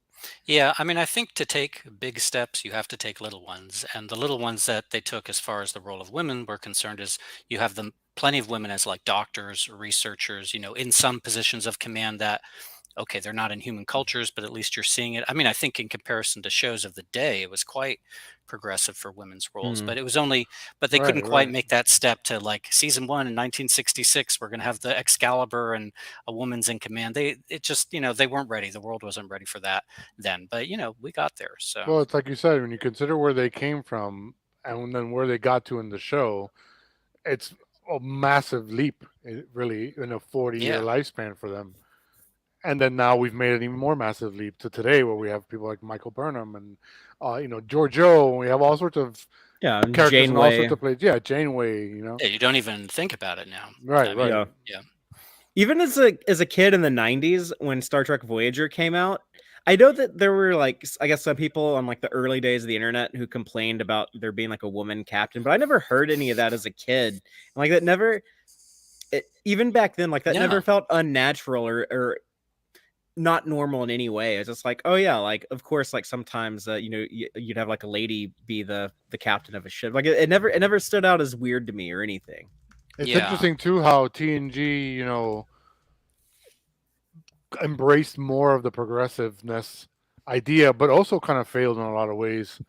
Yeah, I mean, I think to take big steps, you have to take little ones. And the little ones that they took as far as the role of women were concerned is you have them plenty of women as like doctors, researchers, you know, in some positions of command that, okay, they're not in human cultures, but at least you're seeing it. I mean, I think in comparison to shows of the day, it was quite progressive for women's roles, but it was only, but they couldn't Right, quite right. make that step to like season one in 1966. We're going to have the Excalibur and a woman's in command. It just, you know, they weren't ready. The world wasn't ready for that then, but you know, we got there. So Well, it's like you said, when you consider where they came from and then where they got to in the show, it's a massive leap, really, in a 40-year Yeah. lifespan for them. And then now we've made an even more massive leap to today, where we have people like Michael Burnham and Giorgio, and we have all sorts of and characters in all sorts Janeway. of places. Yeah, Janeway. Yeah, you don't even think about it now. Right, I mean, right. Yeah. yeah. Even as a kid in the 90s when Star Trek Voyager came out, I know that there were like, I guess, some people on like the early days of the internet who complained about there being like a woman captain, but I never heard any of that as a kid. And, like that never, even back then, like that No. never felt unnatural or not normal in any way. It's just like, oh yeah, like of course, like sometimes you'd have like a lady be the captain of a ship. Like it never stood out as weird to me or anything. It's Yeah. interesting too how TNG, embraced more of the progressiveness idea, but also kind of failed in a lot of ways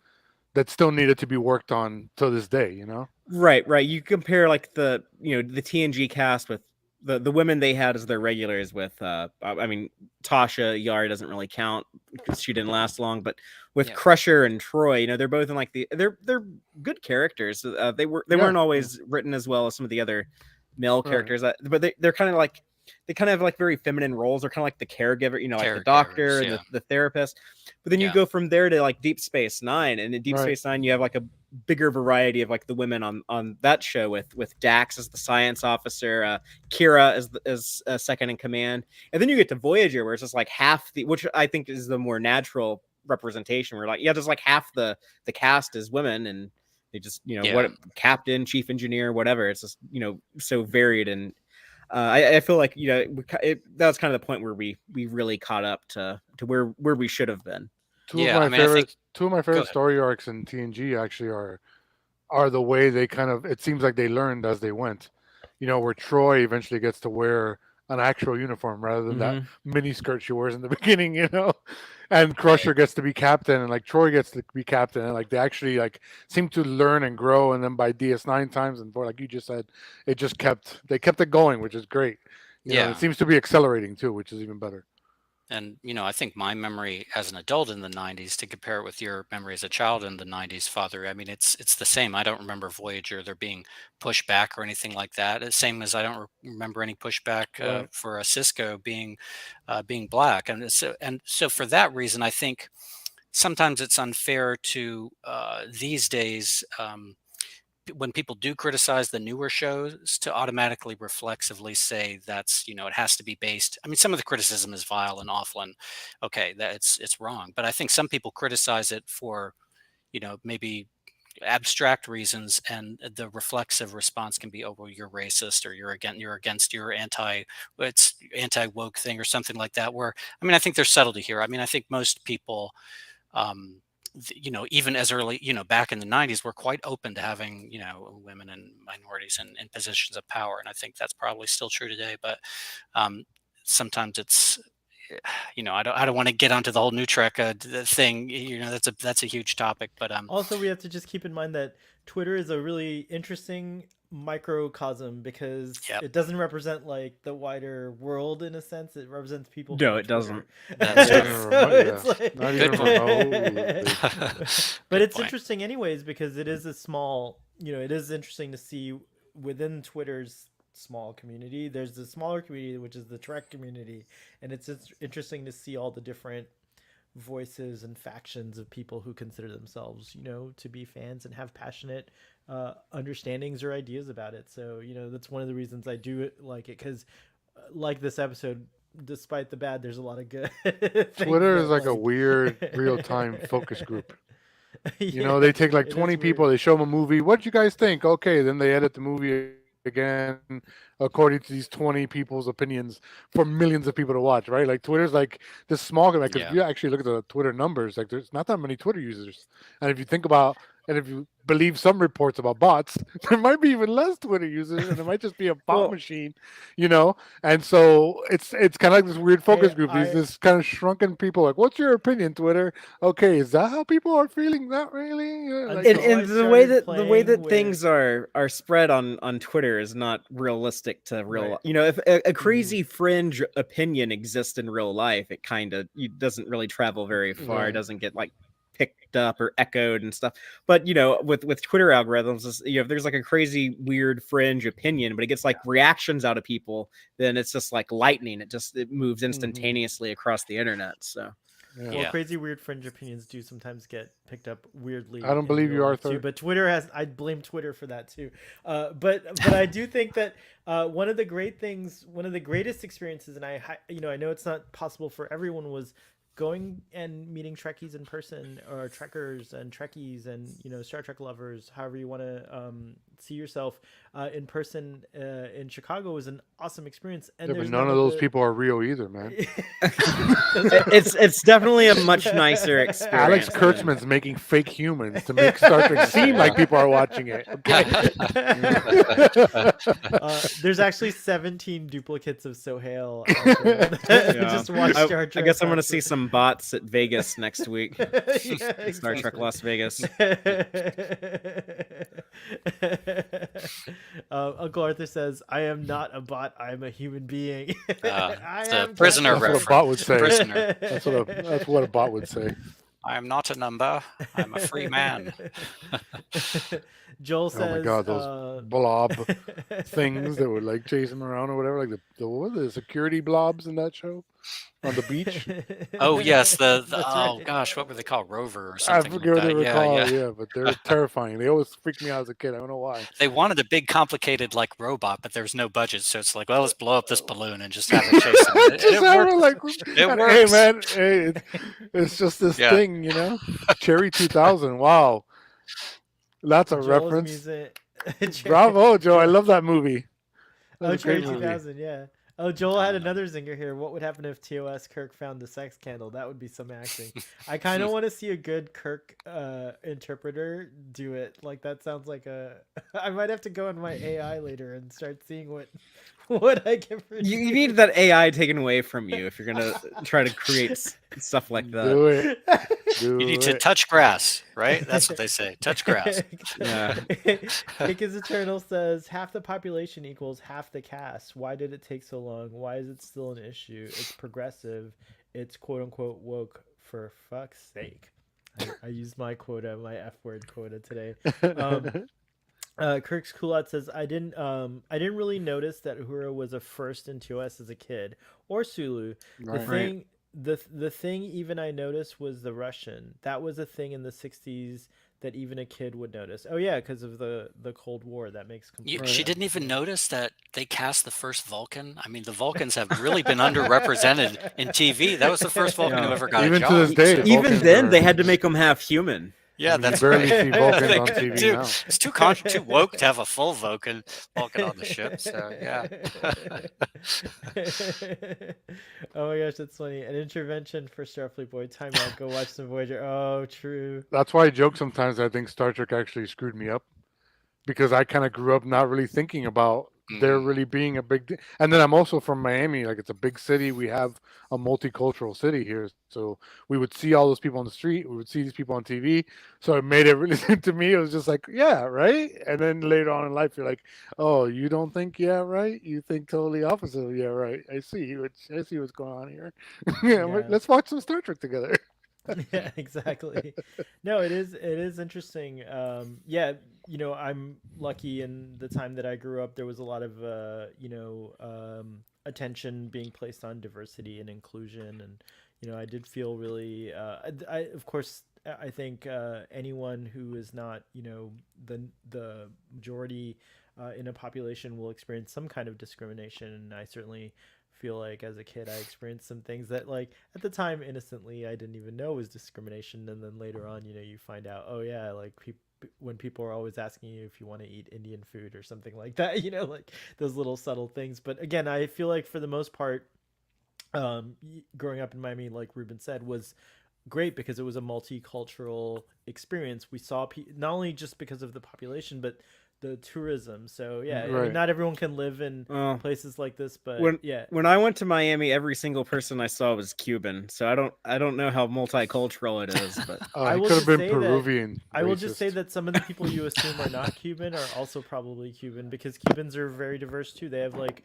that still needed to be worked on to this day. Right. You compare like the TNG cast with the women they had as their regulars with I mean Tasha Yar doesn't really count because she didn't last long, but with Crusher and Troy, they're both in like they're good characters. They weren't always written as well as some of the other male characters, but they're kind of like they kind of have like very feminine roles. They're kind of like the caregiver, like the doctor and the therapist. But then you go from there to like Deep Space Nine, and in Deep Space Nine you have like a bigger variety of like the women on that show with Dax as the science officer, Kira as second in command, and then you get to Voyager where it's just like half which I think is the more natural representation. Where like just like half the cast is women, and they just what captain, chief engineer, whatever. It's just so varied, and I feel like that was kind of the point where we really caught up to where we should have been. Two of my favorite story arcs in TNG actually are the way they kind of, it seems like they learned as they went. Where Troy eventually gets to wear an actual uniform rather than that mini skirt she wears in the beginning, and Crusher gets to be captain, and like Troy gets to be captain, and like they actually like seem to learn and grow, and then by DS9 times and 4, like you just said, they kept it going, which is great. It seems to be accelerating too, which is even better. And, I think my memory as an adult in the 90s, to compare it with your memory as a child in the 90s, Father, I mean, it's the same. I don't remember Voyager there being pushback or anything like that. Same as I don't remember any pushback for a Cisco being black. And so for that reason, I think sometimes it's unfair to these days when people do criticize the newer shows to automatically reflexively say that's it has to be based. I mean, some of the criticism is vile and awful, and okay, that it's wrong, but I think some people criticize it for maybe abstract reasons, and the reflexive response can be, oh well, you're racist, or you're against your anti woke thing or something like that, where I mean I think there's subtlety here. I mean I think most people even as early, back in the 90s, we're quite open to having, women and minorities in positions of power. And I think that's probably still true today. But sometimes it's, I don't want to get onto the whole new Trek thing. That's a huge topic. But also we have to just keep in mind that Twitter is a really interesting microcosm because it doesn't represent like the wider world in a sense. It represents people. No, it doesn't. That's not even but it's interesting anyways because it is a small, it is interesting to see within Twitter's small community. There's the smaller community, which is the Trek community, and it's interesting to see all the different voices and factions of people who consider themselves, to be fans and have passionate understandings or ideas about it. So, that's one of the reasons I do like it, because like this episode, despite the bad, there's a lot of good. Twitter is like a weird real-time focus group. They take like 20 people, they show them a movie. What did you guys think? Okay, then they edit the movie again according to these 20 people's opinions for millions of people to watch, right? Like Twitter's like this small, like if you actually look at the Twitter numbers, like there's not that many Twitter users. And if you think about, and if you believe some reports about bots, there might be even less Twitter users, and it might just be a bot machine, And so it's kind of like this weird focus group. These this kind of shrunken people. Like, what's your opinion, Twitter? Okay, is that how people are feeling? Not really. Like, and the way that things are spread on Twitter is not realistic to real. Right. If a crazy fringe opinion exists in real life, it kind of doesn't really travel very far. It doesn't get like picked up or echoed and stuff. But with Twitter algorithms, if there's like a crazy weird fringe opinion, but it gets like reactions out of people, then it's just like lightning. It moves instantaneously across the internet. So Yeah. Well, crazy weird fringe opinions do sometimes get picked up weirdly. I don't believe you, Arthur. Too, but Twitter has. I blame Twitter for that too. But I do think that one of the greatest experiences, and I know it's not possible for everyone, was going and meeting Trekkies in person, or Trekkers and Trekkies, and Star Trek lovers, however you want to see yourself in person in Chicago, was an awesome experience. And but none of those people are real either, man. it's definitely a much nicer experience. Alex Kurtzman's making fake humans to make Star Trek seem like people are watching it. Okay. There's actually 17 duplicates of Sohail. Just watch Star Trek. I guess I'm going to see some bots at Vegas next week. Exactly. Star Trek Las Vegas. Uncle Arthur says, "I am not a bot. I am a human being." It's a prisoner That's reference. what a bot would say. Prisoner. That's what a bot would say. I am not a number. I'm a free man. Joel says, "Oh my god, those blob things that would like chase him around or whatever, like the security blobs in that show on the beach." Oh yes, That's oh right. gosh, what were they called? Rover or I something forget what like they that. were Yeah, called, yeah. but they're terrifying. They always freaked me out as a kid. I don't know why. They wanted a big, complicated like robot, but there was no budget, so it's like, well, let's blow up this balloon and just have it chase them. And Just it have her, worked. like, It hey works. man, hey, it's just this Yeah. thing, Cherry 2000. Wow, that's a Joel's reference. music. Bravo, Joe. I love that movie. That Oh, was a great Cherry movie. 2000, yeah. Oh, Joel had another zinger here. What would happen if TOS Kirk found the sex candle? That would be some acting. I kind of want to see a good Kirk interpreter do it. Like, that sounds like a... I might have to go in my AI later and start seeing what I can produce. You need that AI taken away from you if you're gonna try to create stuff like that. Do it. Do You need to it. touch grass, right? That's what they say. Touch grass. Yeah. Kick is Eternal says, half the population equals half the cast. Why did it take so long? Why is it still an issue? It's progressive. It's quote-unquote woke, for fuck's sake. I used my F word quota today. Kirk's Coolot says, I didn't really notice that Uhura was a first in TOS as a kid, or Sulu. Right. The thing even I noticed was the Russian. That was a thing in the 60s that even a kid would notice. Oh yeah, because of the Cold War. That makes complete She sense. didn't even notice that they cast the first Vulcan. I mean, the Vulcans have really been underrepresented in TV. That was the first Vulcan who ever got Even a to job. this day, So- Even Vulcans then, are- they had to make them half human. Yeah, you that's barely right. see Vulcans They on couldn't TV do- now. It's too woke to have a full Vulcan on the ship. So yeah. Oh my gosh, that's funny. An intervention for Starfleet Boy. Time out. Go watch some Voyager. Oh, true. That's why I joke sometimes. I think Star Trek actually screwed me up because I kind of grew up not really thinking about there really being a big. And then I'm also from Miami. Like, it's a big city. We have a multicultural city here, so we would see all those people on the street. We would see these people on TV. So it made it really to me. It was just like, yeah, right. And then later on in life, you're like, oh, you don't think yeah, right? You think totally opposite of yeah, right. I see what's going on here. Yeah, Yeah. let's watch some Star Trek together. Yeah, exactly. No, it is interesting. Yeah, I'm lucky in the time that I grew up, there was a lot of attention being placed on diversity and inclusion, and I did feel really of course I think anyone who is not the majority in a population will experience some kind of discrimination, and I certainly feel like as a kid I experienced some things that, like, at the time innocently I didn't even know was discrimination, and then later on you find out, oh yeah, like when people are always asking you if you want to eat Indian food or something like that, like those little subtle things. But again, I feel like for the most part, growing up in Miami, like Ruben said, was great because it was a multicultural experience. We saw not only just because of the population, but the tourism. So yeah, I mean, Right. not everyone can live in Oh. places like this, but yeah. When I went to Miami, every single person I saw was Cuban. So I don't know how multicultural it is, but I It will could have just been say that- Peruvian. I will just say racist. that some of the people you assume are not Cuban are also probably Cuban, because Cubans are very diverse too. They have like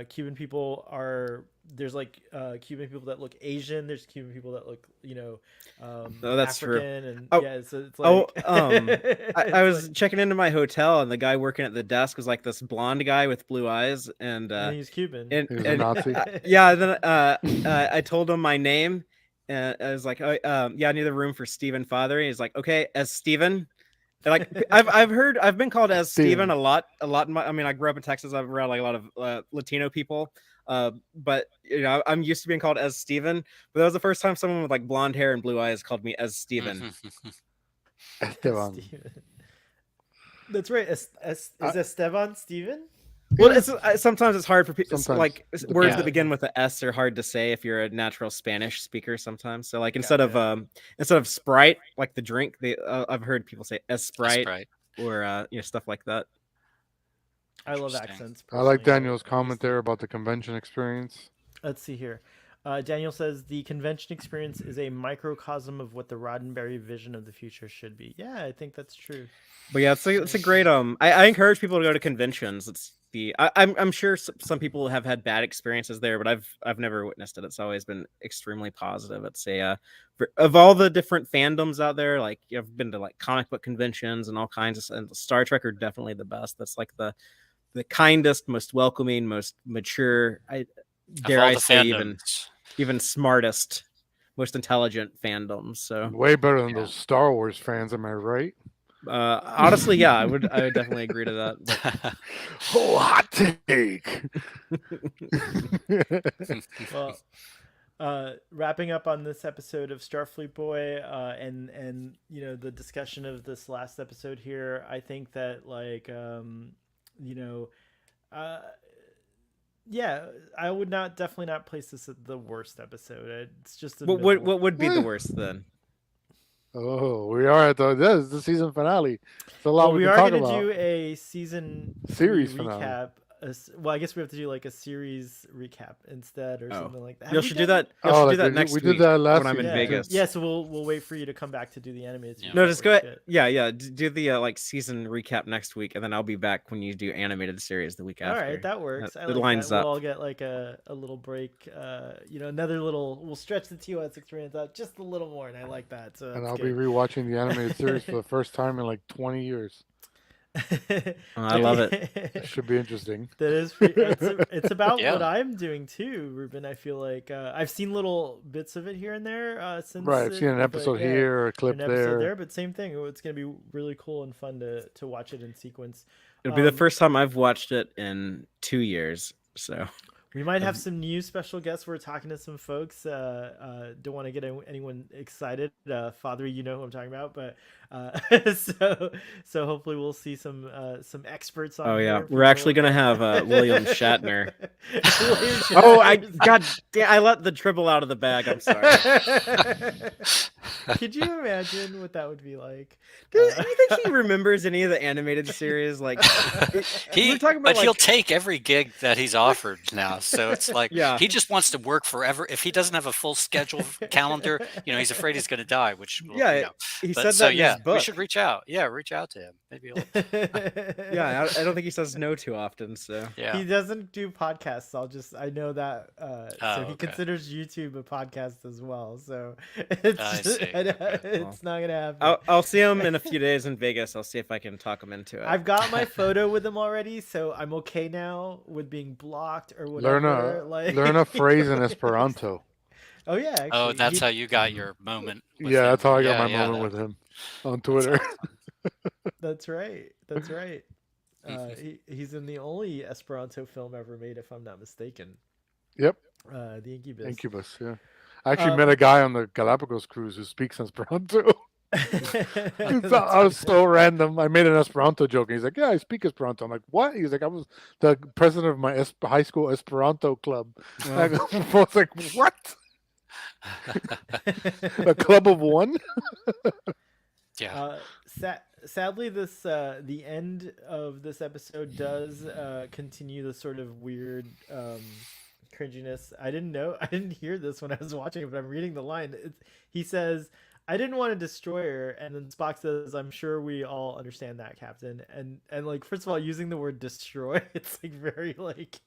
Cuban people are there's like Cuban people that look Asian. There's Cuban people that look, Oh, that's true. African, and Oh, yeah, so it's like I it's was like, checking into my hotel, and the guy working at the desk was like this blonde guy with blue eyes, and he's Cuban. and He was a and Nazi. yeah, then I told him my name, and I was like, oh, yeah, I need a room for Stephen Father. He's like, okay, as Stephen. And like I've been called as Stephen a lot in my, I mean, I grew up in Texas. I'm around like a lot of Latino people, but I'm used to being called as Stephen. But that was the first time someone with like blonde hair and blue eyes called me as Stephen. Esteban. Steven. That's right. Is Esteban Steven? Well, it's sometimes it's hard for people. Sometimes. Like words Yeah. that begin with the S are hard to say if you're a natural Spanish speaker. Sometimes, so like Gotcha. instead of Sprite, like the drink, they I've heard people say Sprite Sprite. or stuff like that. I love Interesting. accents. I like personally. Daniel's comment there about the convention experience. Let's see here. Daniel says the convention experience is a microcosm of what the Roddenberry vision of the future should be. Yeah, I think that's true. But yeah, it's a great I encourage people to go to conventions. I'm sure some people have had bad experiences there, but I've never witnessed it. It's always been extremely positive. It's of all the different fandoms out there, like I've been to like comic book conventions and all kinds of, and Star Trek are definitely the best. That's like the kindest, most welcoming, most mature. Dare I say even smartest, most intelligent fandoms. So Way better than those Star Wars fans, am I right? honestly, yeah, I would definitely agree to that. But... Oh, hot take. Well, wrapping up on this episode of Starfleet Boy, and the discussion of this last episode here, I think that like yeah, I would definitely not place this at the worst episode. It's just what would be the worst then? Oh, we are at this is the season finale. It's a lot we can are talk going to about. do a season Series recap. finale. Well, I guess we have to do like a series recap instead or something like that. You should do that. Next we week did that last when I'm in yeah. Vegas. Yeah, so we'll wait for you to come back to do the animated series. No, just go ahead. Yeah. Do the like season recap next week, and then I'll be back when you do animated series the week after. All right, that works. It lines that. up. We'll all get like a little break. Another little. We'll stretch the TOS experience out just a little more, and I like that. So and I'll be rewatching the animated series for the first time in like 20 years. I love it. It should be interesting. That is it's about what I'm doing too, Ruben. I feel like I've seen little bits of it here and there since I've seen an episode here or a clip there. But same thing. It's gonna be really cool and fun to watch it in sequence. It'll be the first time I've watched it in 2 years, so we might have some new special guests. We're talking to some folks. Don't want to get anyone excited. Father, you know who I'm talking about, but so hopefully we'll see some experts on. Oh yeah, here, we're actually gonna have William Shatner. God damn! I let the dribble out of the bag. I'm sorry. Could you imagine what that would be like? Do you think he remembers any of the animated series? Like he'll take every gig that he's offered now. So it's like he just wants to work forever. If he doesn't have a full schedule calendar, he's afraid he's going to die. Which he said that in his book. We should reach out. Yeah, reach out to him. Maybe. I don't think he says no too often. So he doesn't do podcasts. I know that. So he considers YouTube a podcast as well. So it's not gonna happen. I'll see him in a few days in Vegas. I'll see if I can talk him into it. I've got my photo with him already, so I'm okay now with being blocked or whatever. Learn a phrase in Esperanto. Oh yeah. Actually, that's how you got your moment. Yeah, that's how I got my moment with him on Twitter. That's right. He's in the only Esperanto film ever made, if I'm not mistaken. Yep. The Incubus. Incubus, yeah. I actually met a guy on the Galapagos cruise who speaks Esperanto. I was so random. I made an Esperanto joke, and he's like, "Yeah, I speak Esperanto." I'm like, "What?" He's like, "I was the president of my high school Esperanto club." I was like, "What?" A club of one? Yeah. Sadly, this the end of this episode does continue the sort of weird cringiness. I didn't hear this when I was watching it, but I'm reading the line. He says, "I didn't want to destroy her," and then Spock says, "I'm sure we all understand that, Captain." And like, first of all, using the word destroy, it's like very like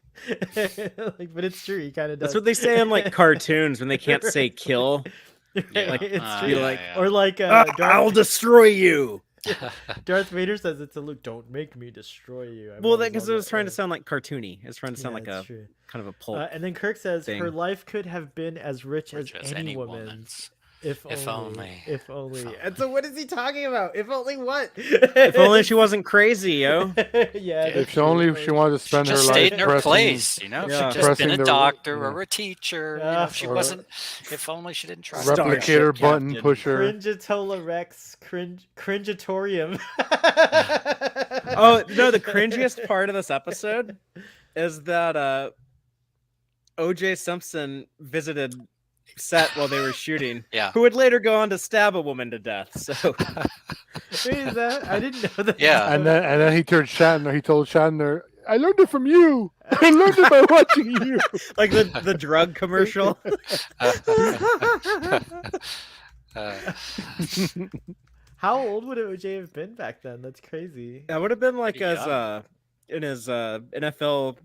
Like, but it's true. He kind of does. That's what they say in like cartoons when they can't say kill. Yeah. Right, it's Uh, true. Be like, yeah. Or like I'll destroy you. Darth Vader says it to Luke, "Don't make me destroy you." I've Well, always because loved it was that, trying to yeah. sound like cartoony. It's trying to sound Yeah, like it's a true. kind of a pulp. And then Kirk says, thing. "Her life could have been as rich as Rich as any any woman's, woman's. if If only, only. if only." If only. And so, what is he talking about? If only what? If only she wasn't crazy, yo. Yeah, If that's she only true. she wanted to She spend her just life stayed in her pressing, place, you know. If Yeah. she'd just been pressing a the doctor yeah. or a teacher, you know. Yeah. If she Or- wasn't, if only she didn't try. Star- replicator Starship button Captain. pusher. Cringetola Rex, cringeatorium. Oh no, the cringiest part of this episode is that OJ Simpson visited set while they were shooting. Yeah. Who would later go on to stab a woman to death. So Wait, is that? I didn't know that. Yeah. And then he turned Shatner. He told Shatner, "I learned it from you. I learned it by watching you." like the drug commercial. How old would OJ have been back then? That's crazy. That would have been like Pretty as in his NFL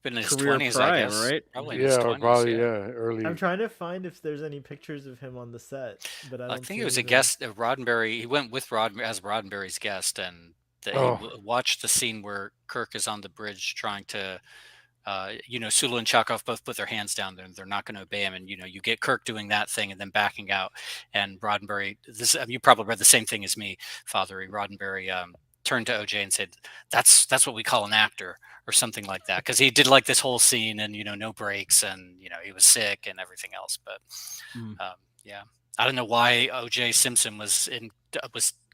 Been in his career 20s, prime, I guess. right? Probably in his Yeah, 20s, or probably yeah. early. I'm trying to find if there's any pictures of him on the set, but I don't. I think see it was a anything. guest. Roddenberry. He went with as Roddenberry's guest, and he watched the scene where Kirk is on the bridge trying to, Sulu and Chekhov both put their hands down there, and they're not going to obey him. And you get Kirk doing that thing and then backing out. And Roddenberry, you probably read the same thing as me, Fathery. Roddenberry turned to OJ and said, "That's what we call an actor," or something like that, because he did like this whole scene and no breaks, and he was sick and everything else. But yeah, I don't know why OJ Simpson was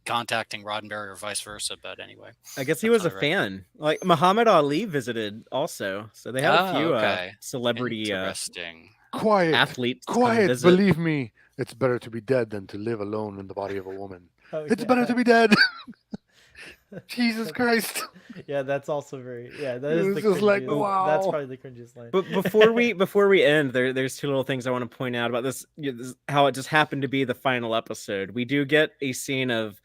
contacting Roddenberry or vice versa, but anyway, I guess he That's was a what I read. fan. Like Muhammad Ali visited also, so they had a few okay. celebrity Interesting. Quiet, athletes. come quiet. visit. Believe me, it's better to be dead than to live alone in the body of a woman. Oh, It's yeah. better to be dead. Jesus Christ. Yeah, that's also very. Yeah, that It is was the just like, cringiest. That's wow. probably the cringiest line. But before we end, there's two little things I want to point out about this. How it just happened to be the final episode. We do get a scene of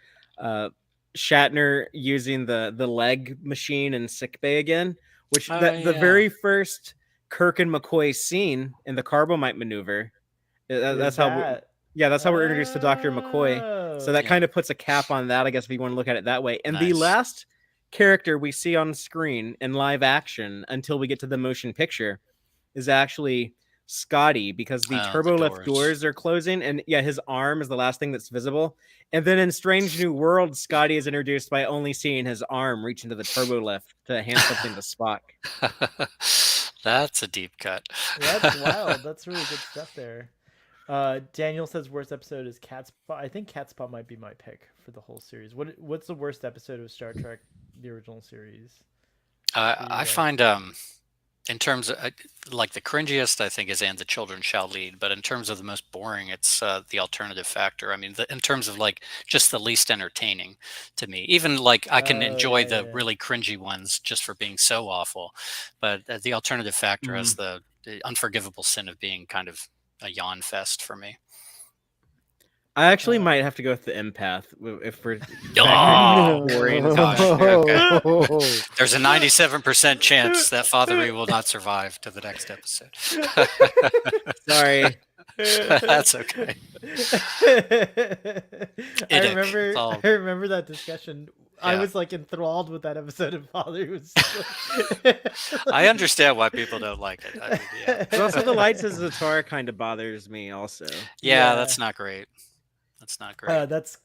Shatner using the leg machine in sickbay again, which the very first Kirk and McCoy scene in the Carbomite maneuver. That's how we're introduced to Dr. McCoy. So that kind of puts a cap on that, I guess, if you want to look at it that way. And the Nice. last character we see on screen in live action until we get to the motion picture is actually Scotty, because the turbo lift doors are closing, and his arm is the last thing that's visible. And then in Strange New World, Scotty is introduced by only seeing his arm reach into the turbo lift to hand something to Spock. That's a deep cut. That's wild. That's really good stuff there. Daniel says worst episode is Catspot. I think Catspot might be my pick for the whole series. What's the worst episode of Star Trek, the original series? I find in terms of like the cringiest, I think is "And the Children Shall Lead," but in terms of the most boring, it's the Alternative Factor. I mean, in terms of like just the least entertaining to me. Even like I can enjoy the really cringy ones just for being so awful, but the Alternative Factor has the unforgivable sin of being kind of a yawn fest for me. I actually might have to go with the Empath if we're Oh, boring. gosh, okay. Oh. There's a 97% chance that Fathery will not survive to the next episode. Sorry. That's okay. I remember that discussion. I was like enthralled with that episode of Father. Was I understand why people don't like it. I mean, yeah. But also the Lights of Zatar kind of bothers me also. Yeah, that's not great. That's not great. That's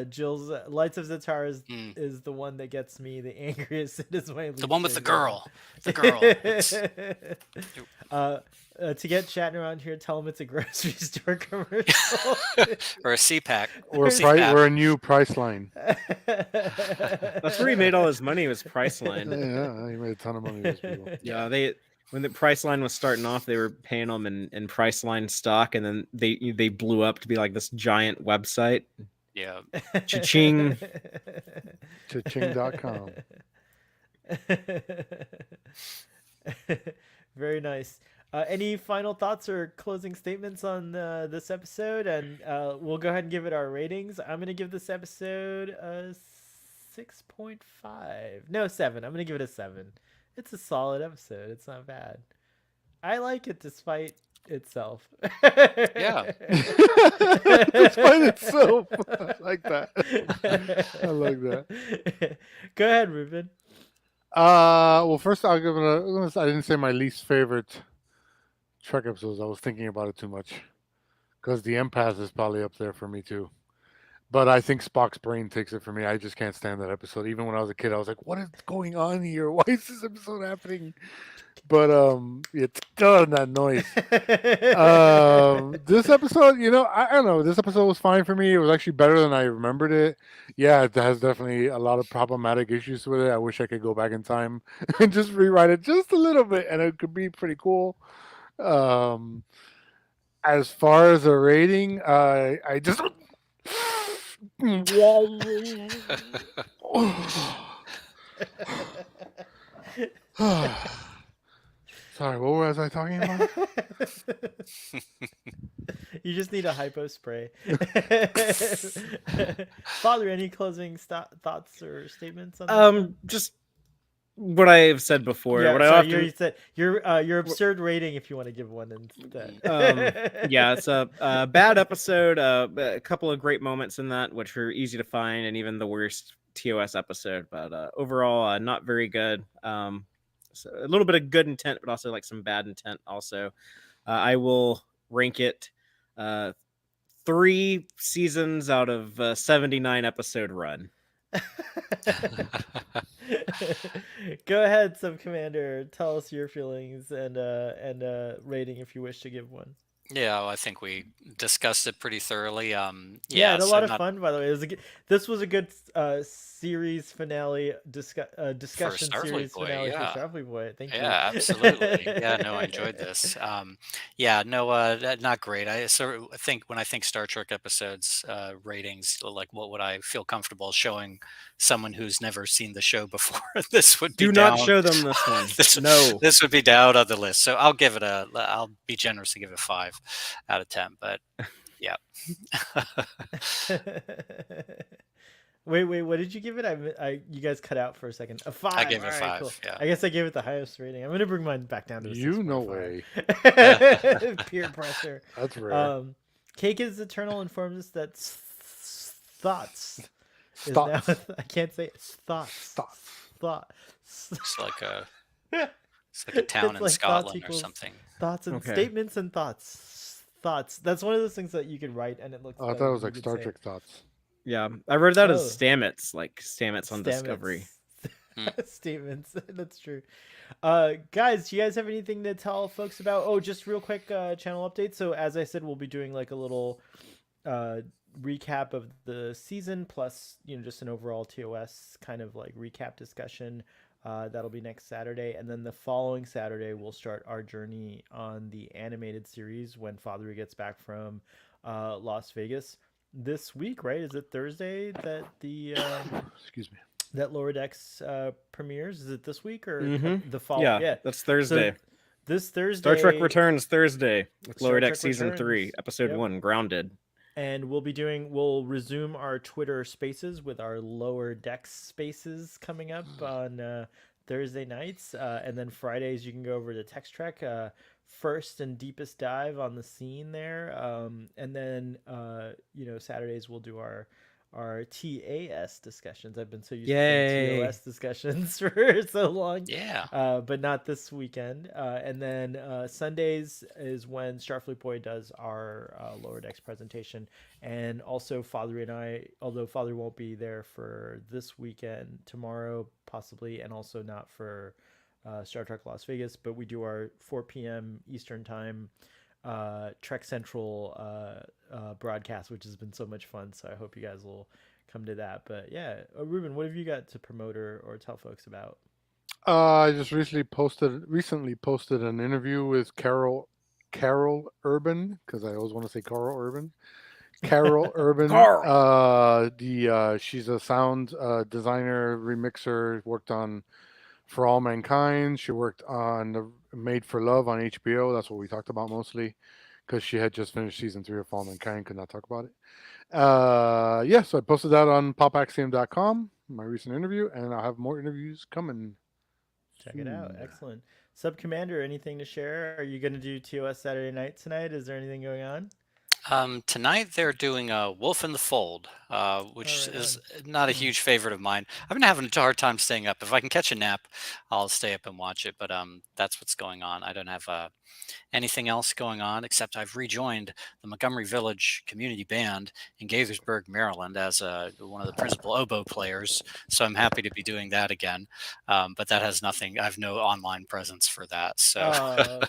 Jill's Lights of Zatar is the one that gets me the angriest. It is my the one with the girl. The girl. To get Shatner on here, tell him it's a grocery store commercial. Or a CPAC. Or a new Priceline. That's where he made all his money, was Priceline. Yeah, he made a ton of money. Those people. Yeah, when the Priceline was starting off, they were paying them in Priceline stock, and then they blew up to be like this giant website. Yeah. Cha-ching. Cha-ching.com. Very nice. Any final thoughts or closing statements on this episode? And we'll go ahead and give it our ratings. I'm going to give this episode a 6.5. No, 7. I'm going to give it a 7. It's a solid episode. It's not bad. I like it despite itself. Yeah. Despite itself. I like that. I like that. Go ahead, Ruben. Well, first I'll give it I didn't say my least favorite Trek episodes. I was thinking about it too much. Because the empath is probably up there for me too. But I think Spock's brain takes it for me. I just can't stand that episode. Even when I was a kid, I was like, "What is going on here? Why is this episode happening?" But it's done that noise. This episode, I don't know. This episode was fine for me. It was actually better than I remembered it. Yeah, it has definitely a lot of problematic issues with it. I wish I could go back in time and just rewrite it just a little bit, and it could be pretty cool. As far as a rating, I just. Sorry, what was I talking about? You just need a hypo spray. Father, any closing thoughts or statements on this? Just what I've said before. Yeah, what I sorry, often you said your absurd rating if you want to give one instead. yeah, it's a bad episode. A couple of great moments in that, which are easy to find, and even the worst TOS episode. But overall, not very good. So a little bit of good intent, but also like some bad intent. Also, I will rank it 3 seasons out of 79 episode run. Go ahead, Sub Commander. Tell us your feelings and rating if you wish to give one. Yeah, well, I think we discussed it pretty thoroughly. Yeah, I had a so lot of fun, by the way. This was a good series finale discussion Starfleet series Boy, finale yeah. for Starfleet Boy. Thank you. Yeah, absolutely. Yeah, no, I enjoyed this. Not great. I think when I think Star Trek episodes ratings, like what would I feel comfortable showing someone who's never seen the show before? This would be Do down. not show them this one. No. This would be down on the list. So I'll be generous and give it 5 out of 10. But yeah. Wait, what did you give it? You guys cut out for a second. A 5. I gave it All 5. right, cool. Yeah. I guess I gave it the highest rating. I'm gonna bring mine back down to a 6.5. No way. Peer pressure. That's rare. Cake is Eternal informs us that thoughts. Thoughts. Now, I can't say it. Thoughts. It's like a town in like Scotland or something. Thoughts and Okay. statements and thoughts. That's one of those things that you could write and it looks. I thought it was like Star Trek thoughts. Yeah, I read that as Oh. Stamets, like Stamets on Discovery. Statements. That's true. Guys, do you guys have anything to tell folks about? Oh, just real quick channel update. So as I said, we'll be doing like a little recap of the season plus just an overall TOS kind of like recap discussion. That'll be next Saturday, and then the following Saturday we'll start our journey on the animated series when Father gets back from Las Vegas this week, right? Is it Thursday that the Excuse me. that Lower Decks premieres? Is it this week or Mhm. the fall? Yeah, that's Thursday. So this Thursday, Star Trek returns Thursday with Star Lower Trek Deck Season returns. 3, Episode Yep. 1, Grounded. and we'll resume our Twitter Spaces with our Lower Decks Spaces coming up on Thursday nights, and then Fridays you can go over to Text Trek. First and deepest dive on the scene there, and then Saturdays we'll do our TAS discussions. I've been so used Yay. to TOS discussions for so long, Yeah. but not this weekend. And then Sundays is when Starfleet Boy does our Lower Decks presentation, and also Father and I, although Father won't be there for this weekend, tomorrow possibly, and also not for Star Trek Las Vegas, but we do our 4 p.m. Eastern time Trek Central broadcast, which has been so much fun. So I hope you guys will come to that. But yeah, Ruben, what have you got to promote or tell folks about? I just recently posted an interview with Carol Urban, because I always want to say Carl Urban. Carol Urban. She's a sound designer, remixer, worked on For All Mankind. She worked on Made for Love on HBO. That's what we talked about mostly, because she had just finished season 3 of For All Mankind, could not talk about it. So I posted that on popaxiom.com, my recent interview, and I'll have more interviews coming Check it out. Excellent. Sub Commander, anything to share? Are you going to do TOS Saturday night tonight? Is there anything going on? Tonight they're doing Wolf in the Fold, which right is on. not a huge favorite of mine. I've been having a hard time staying up. If I can catch a nap, I'll stay up and watch it. But that's what's going on. I don't have anything else going on except I've rejoined the Montgomery Village Community Band in Gaithersburg, Maryland, as one of the principal oboe players. So I'm happy to be doing that again. But that has nothing. I have no online presence for that. So,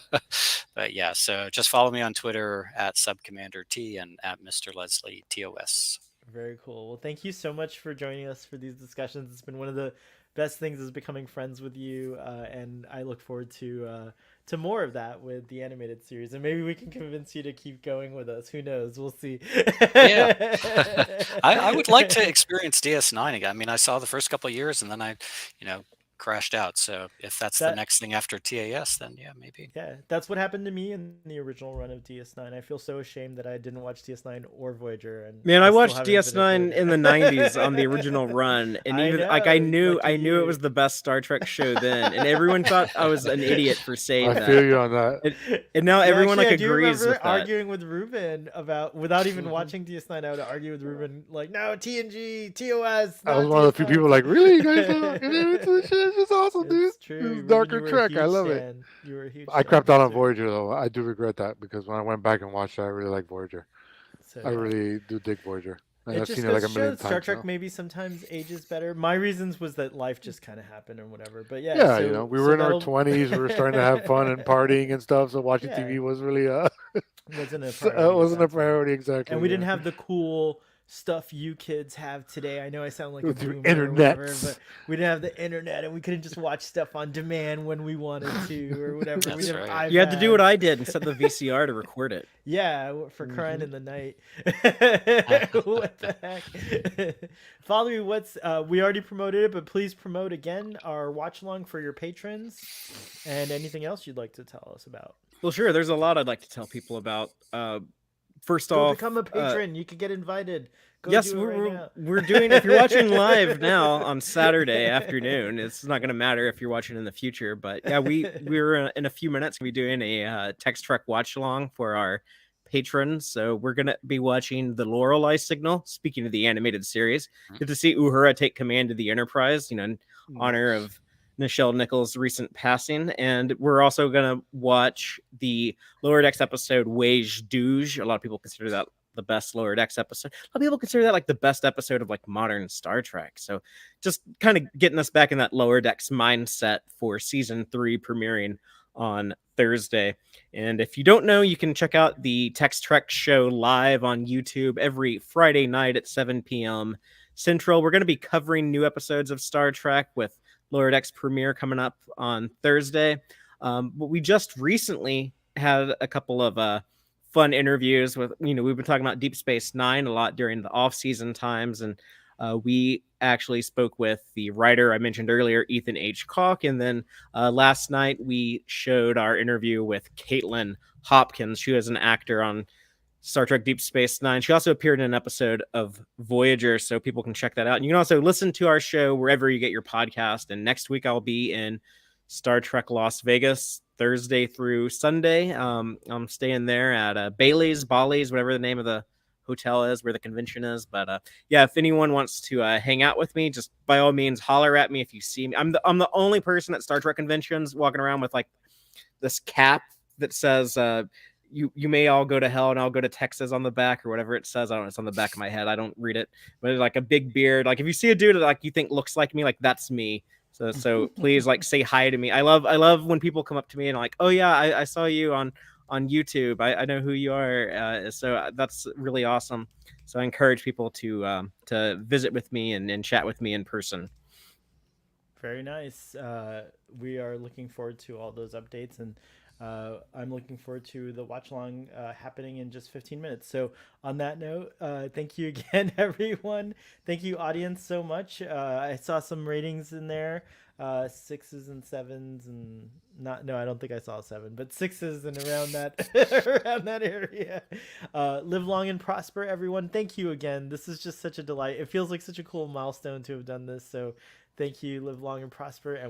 but yeah. So just follow me on Twitter at SubCommanderT and at Mr. Leslie TOS. Very cool. Well, thank you so much for joining us for these discussions. It's been one of the best things is becoming friends with you, and I look forward to more of that with the animated series, and maybe we can convince you to keep going with us. Who knows? We'll see. Yeah, I would like to experience DS9 again. I mean, I saw the first couple of years, and then I, crashed out. So if that's the next thing after TAS, then yeah, maybe. Yeah, that's what happened to me in the original run of DS9. I feel so ashamed that I didn't watch DS9 or Voyager. And man, I watched DS9 in the '90s on the original run, and even I knew it was the best Star Trek show then, and everyone thought I was an idiot for saying that. I feel you on that. And now everyone actually, agrees with that. Arguing with Ruben about without even watching DS9, I would argue with Ruben like, no, TNG, TOS. I was one of the few people like, really, you guys? It's just awesome, dude. It's true. It's Darker Trek. I love it. You were a huge. I crapped out on Voyager though. I do regret that because when I went back and watched it, I really like Voyager. So, I really do dig Voyager. And it I've just seen it like a million times. Star Trek now. maybe sometimes ages better. My reasons was that life just kind of happened or whatever. But yeah, yeah, we were in our 20s. We were starting to have fun and partying and stuff. So watching TV was really wasn't a priority. It wasn't a priority exactly. And we didn't have the cool stuff you kids have today. I know I sound like a boomer internet, but we didn't have the internet, and we couldn't just watch stuff on demand when we wanted to or whatever. We didn't have you had to do what I did and set the VCR to record it. Yeah, for crying in the night. What the heck? Father, what's we already promoted it, but please promote again our watch along for your patrons and anything else you'd like to tell us about. Well, sure. There's a lot I'd like to tell people about. First Go off, become a patron. You could get invited. Go yes, we're doing. If you're watching live now on Saturday afternoon, it's not going to matter if you're watching in the future. But yeah, we're in a few minutes going to be doing a Text Trek watch along for our patrons. So we're going to be watching the Lorelei Signal. Speaking of the animated series, get to see Uhura take command of the Enterprise. In honor of Nichelle Nichols' recent passing, and we're also gonna watch the Lower Decks episode Wage Douge. A lot of people consider that the best Lower Decks episode. A lot of people consider that like the best episode of like modern Star Trek. So just kind of getting us back in that Lower Decks mindset for season 3 premiering on Thursday. And if you don't know, you can check out the Text Trek show live on YouTube every Friday night at 7 p.m. Central. We're going to be covering new episodes of Star Trek with Lower Decks premiere coming up on Thursday. But we just recently had a couple of fun interviews with, we've been talking about Deep Space Nine a lot during the off-season times. And we actually spoke with the writer I mentioned earlier, Ethan H. Koch. And then last night we showed our interview with Caitlin Hopkins. She was an actor on Star Trek Deep Space Nine. She also appeared in an episode of Voyager, so people can check that out. And you can also listen to our show wherever you get your podcast. And next week I'll be in Star Trek Las Vegas Thursday through Sunday. I'm staying there at Bally's, whatever the name of the hotel is, where the convention is. But yeah, if anyone wants to hang out with me, just by all means holler at me if you see me. I'm the only person at Star Trek conventions walking around with like this cap that says you may all go to hell and I'll go to Texas on the back, or whatever it says. I don't know, it's on the back of my head. I don't read it, but like a big beard. Like if you see a dude that like you think looks like me, like that's me. So please like say hi to me. I love when people come up to me and like, oh yeah, I saw you on YouTube. I know who you are. So that's really awesome. So I encourage people to visit with me and chat with me in person. Very nice. We are looking forward to all those updates, and I'm looking forward to the watch along happening in just 15 minutes. So on that note, thank you again, everyone. Thank you, audience, so much. I saw some ratings in there, 6s and 7s, and I don't think I saw 7, but 6s and around that area. Live long and prosper, everyone. Thank you again. This is just such a delight. It feels like such a cool milestone to have done this. So thank you. Live long and prosper. And